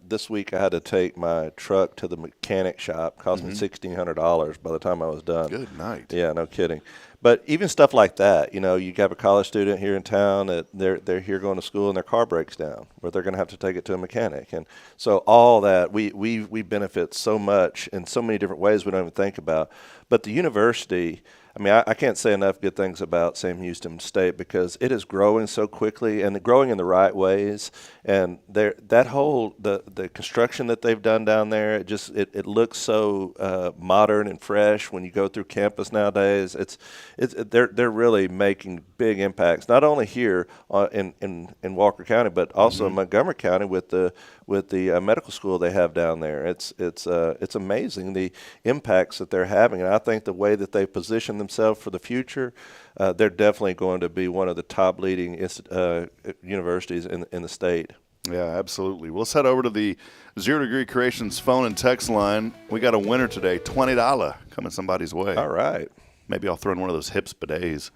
this week I had to take my truck to the mechanic shop. Cost me $1,600 by the time I was done. Good night. Yeah, no kidding. But even stuff like that, you have a college student here in town that they're here going to school and their car breaks down, where they're going to have to take it to a mechanic. And so all that, we benefit so much in so many different ways we don't even think about. But the university, I mean, I can't say enough good things about Sam Houston State because it is growing so quickly and growing in the right ways. And that whole the construction that they've done down there, it looks so modern and fresh when you go through campus nowadays. They're really making big impacts, not only here in Walker County, but also in Montgomery County with the medical school they have down there. It's amazing the impacts that they're having, and I think the way that they position themselves for the future, they're definitely going to be one of the top leading universities in the state. Yeah, absolutely. Well, let's head over to the Zero Degree Creations phone and text line. We got a winner today, $20 coming somebody's way. All right. Maybe I'll throw in one of those hips bidets.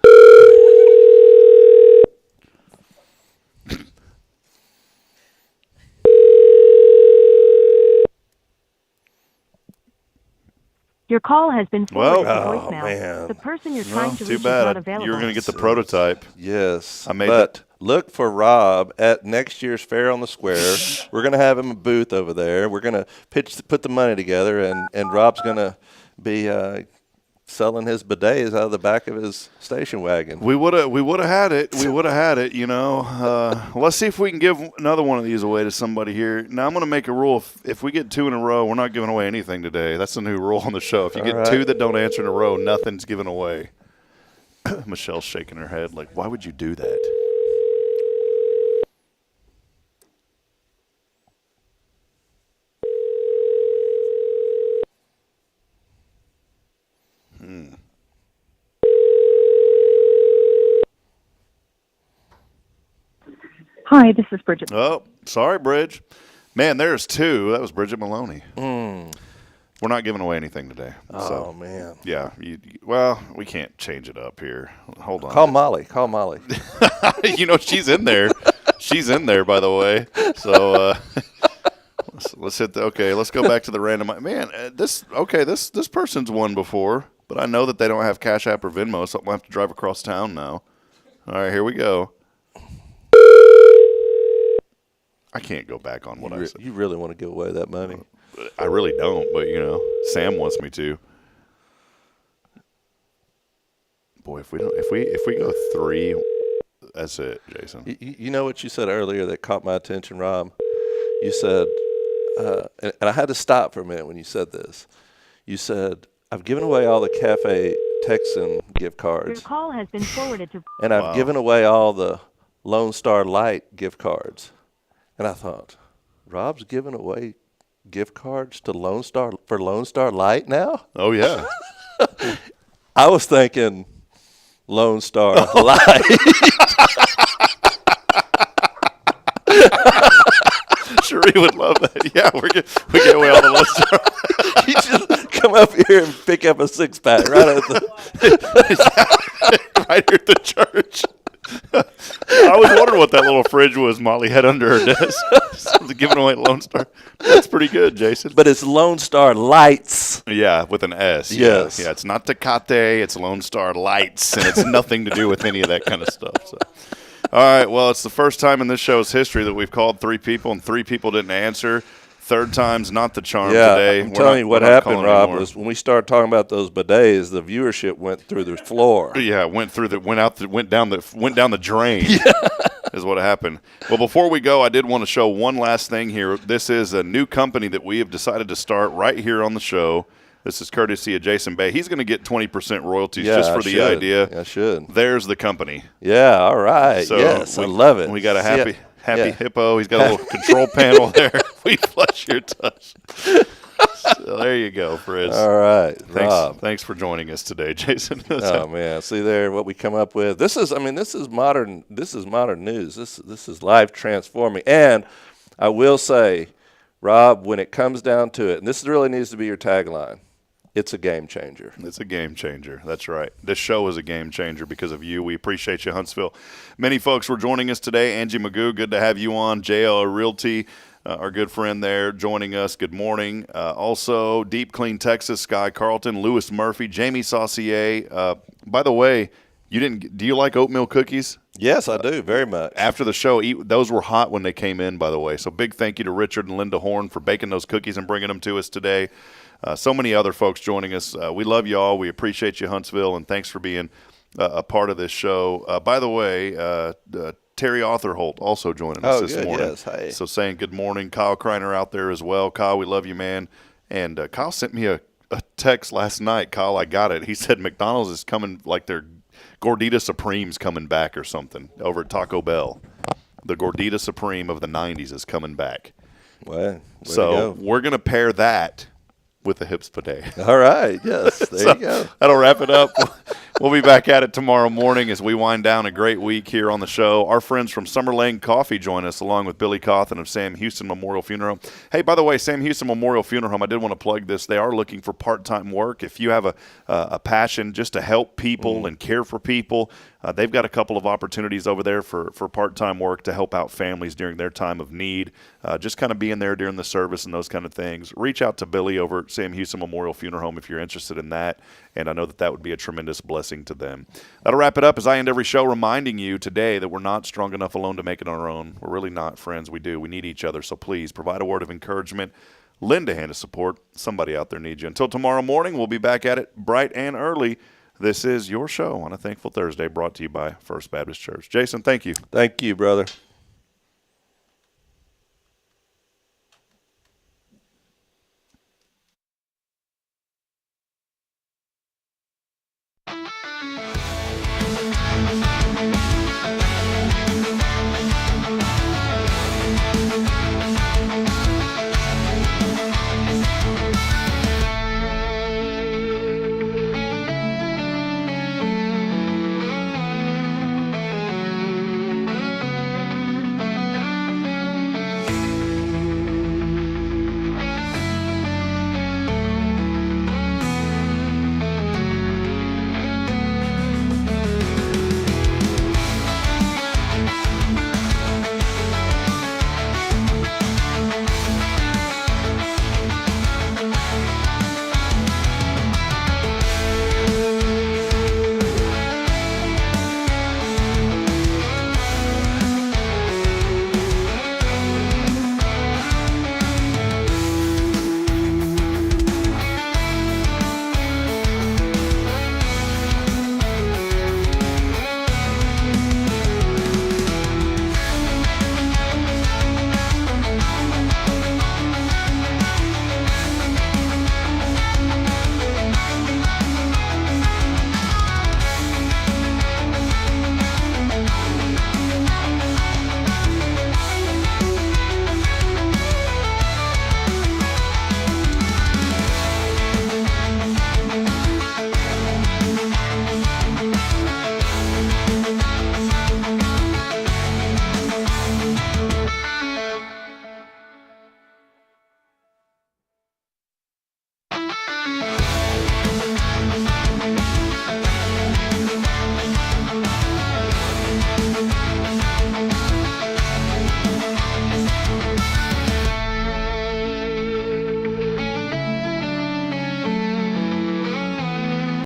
Your call has been forwarded to voicemail. Man. The person you're trying to reach too is bad. not available. You were going to get the prototype. Yes. I made but look for Rob at next year's Fair on the Square. We're going to have him a booth over there. We're going to put the money together, and Rob's going to be selling his bidets out of the back of his station wagon. We would have had it. We would have had it, Let's see if we can give another one of these away to somebody here. Now, I'm going to make a rule. If we get 2 in a row, we're not giving away anything today. That's the new rule on the show. If you get 2 that don't answer in a row, nothing's given away. Michelle's shaking her head like, why would you do that? Hi, this is Bridget. Oh, sorry, Bridge. Man, there's 2. That was Bridget Maloney. We're not giving away anything today. Oh, man. Yeah. Well, we can't change it up here. Hold on. Call Molly. She's in there. She's in there, by the way. So let's hit let's go back to the random. Man, this person's won before, but I know that they don't have Cash App or Venmo, so I'm going to have to drive across town now. All right, here we go. I can't go back on what I said. You really want to give away that money? I really don't, but Sam wants me to. Boy, if we go 3, that's it, Jason. You know what you said earlier that caught my attention, Rob? You said, and I had to stop for a minute when you said this. You said, I've given away all the Cafe Texan gift cards. Your call has been forwarded to. And I've given away all the Lone Star Light gift cards. And I thought, Rob's giving away gift cards to Lone Star Light now? Oh, yeah. I was thinking Lone Star Light. Sheree would love that. Yeah, we get away all the Lone Star. You just come up here and pick up a 6-pack right here at the church. I was wondering what that little fridge was Molly had under her desk. Giving away Lone Star. That's pretty good, Jason. But it's Lone Star Lights. Yeah, with an S. Yes. Yeah, it's not Tecate. It's Lone Star Lights, and it's nothing to do with any of that kind of stuff. So. All right, well, it's the first time in this show's history that we've called 3 people, and 3 people didn't answer. Third time's not the charm yeah, today. I'm telling you what happened, Rob, was when we started talking about those bidets, the viewership went through the floor. Yeah, went down the drain. Is what happened. Well, before we go, I did want to show one last thing here. This is a new company that we have decided to start right here on the show. This is courtesy of Jason Bay. He's going to get 20% royalties just for the idea. I should. There's the company. Yeah, all right. So yes, I love it. We got a happy hippo. He's got a little control panel there. We flush your touch. So there you go, Fritz. All right, Rob. Thanks for joining us today, Jason. Oh man, see there what we come up with. This is modern. This is modern news. This is life transforming. And I will say, Rob, when it comes down to it, and this really needs to be your tagline, it's a game changer. It's a game changer. That's right. This show is a game changer because of you. We appreciate you, Huntsville. Many folks were joining us today. Angie Magoo, good to have you on. JL Realty. Our good friend there joining us. Good morning. Also, Deep Clean Texas, Sky Carlton, Lewis Murphy, Jamie Saucier. By the way, do you like oatmeal cookies? Yes, I do, very much. After the show, those were hot when they came in, by the way. So big thank you to Richard and Linda Horn for baking those cookies and bringing them to us today. So many other folks joining us. We love you all. We appreciate you, Huntsville, and thanks for being a part of this show. By the way, Terry Arthurholt also joining us this morning. Yes. Hey. So saying good morning. Kyle Kreiner out there as well. Kyle, we love you, man. And Kyle sent me a text last night. Kyle, I got it. He said McDonald's is coming, like their Gordita Supreme's coming back or something over at Taco Bell. The Gordita Supreme of the 90s is coming back. Well, so we're going to pair that with the hips bidet. All right, yes, there you go. That'll wrap it up. We'll be back at it tomorrow morning as we wind down a great week here on the show. Our friends from Summer Lane Coffee join us along with Billy Cawthon of Sam Houston Memorial Funeral Home. Hey, by the way, Sam Houston Memorial Funeral Home, I did want to plug this. They are looking for part-time work. If you have a passion just to help people and care for people, they've got a couple of opportunities over there for part-time work to help out families during their time of need. Just kind of being there during the service and those kind of things. Reach out to Billy over at Sam Houston Memorial Funeral Home if you're interested in that, and I know that would be a tremendous blessing to them. That'll wrap it up as I end every show reminding you today that we're not strong enough alone to make it on our own. We're really not, friends. We need each other, so please provide a word of encouragement. Lend a hand of support. Somebody out there needs you. Until tomorrow morning, we'll be back at it bright and early. This is your show on a Thankful Thursday, brought to you by First Baptist Church. Jason, thank you. Thank you, brother.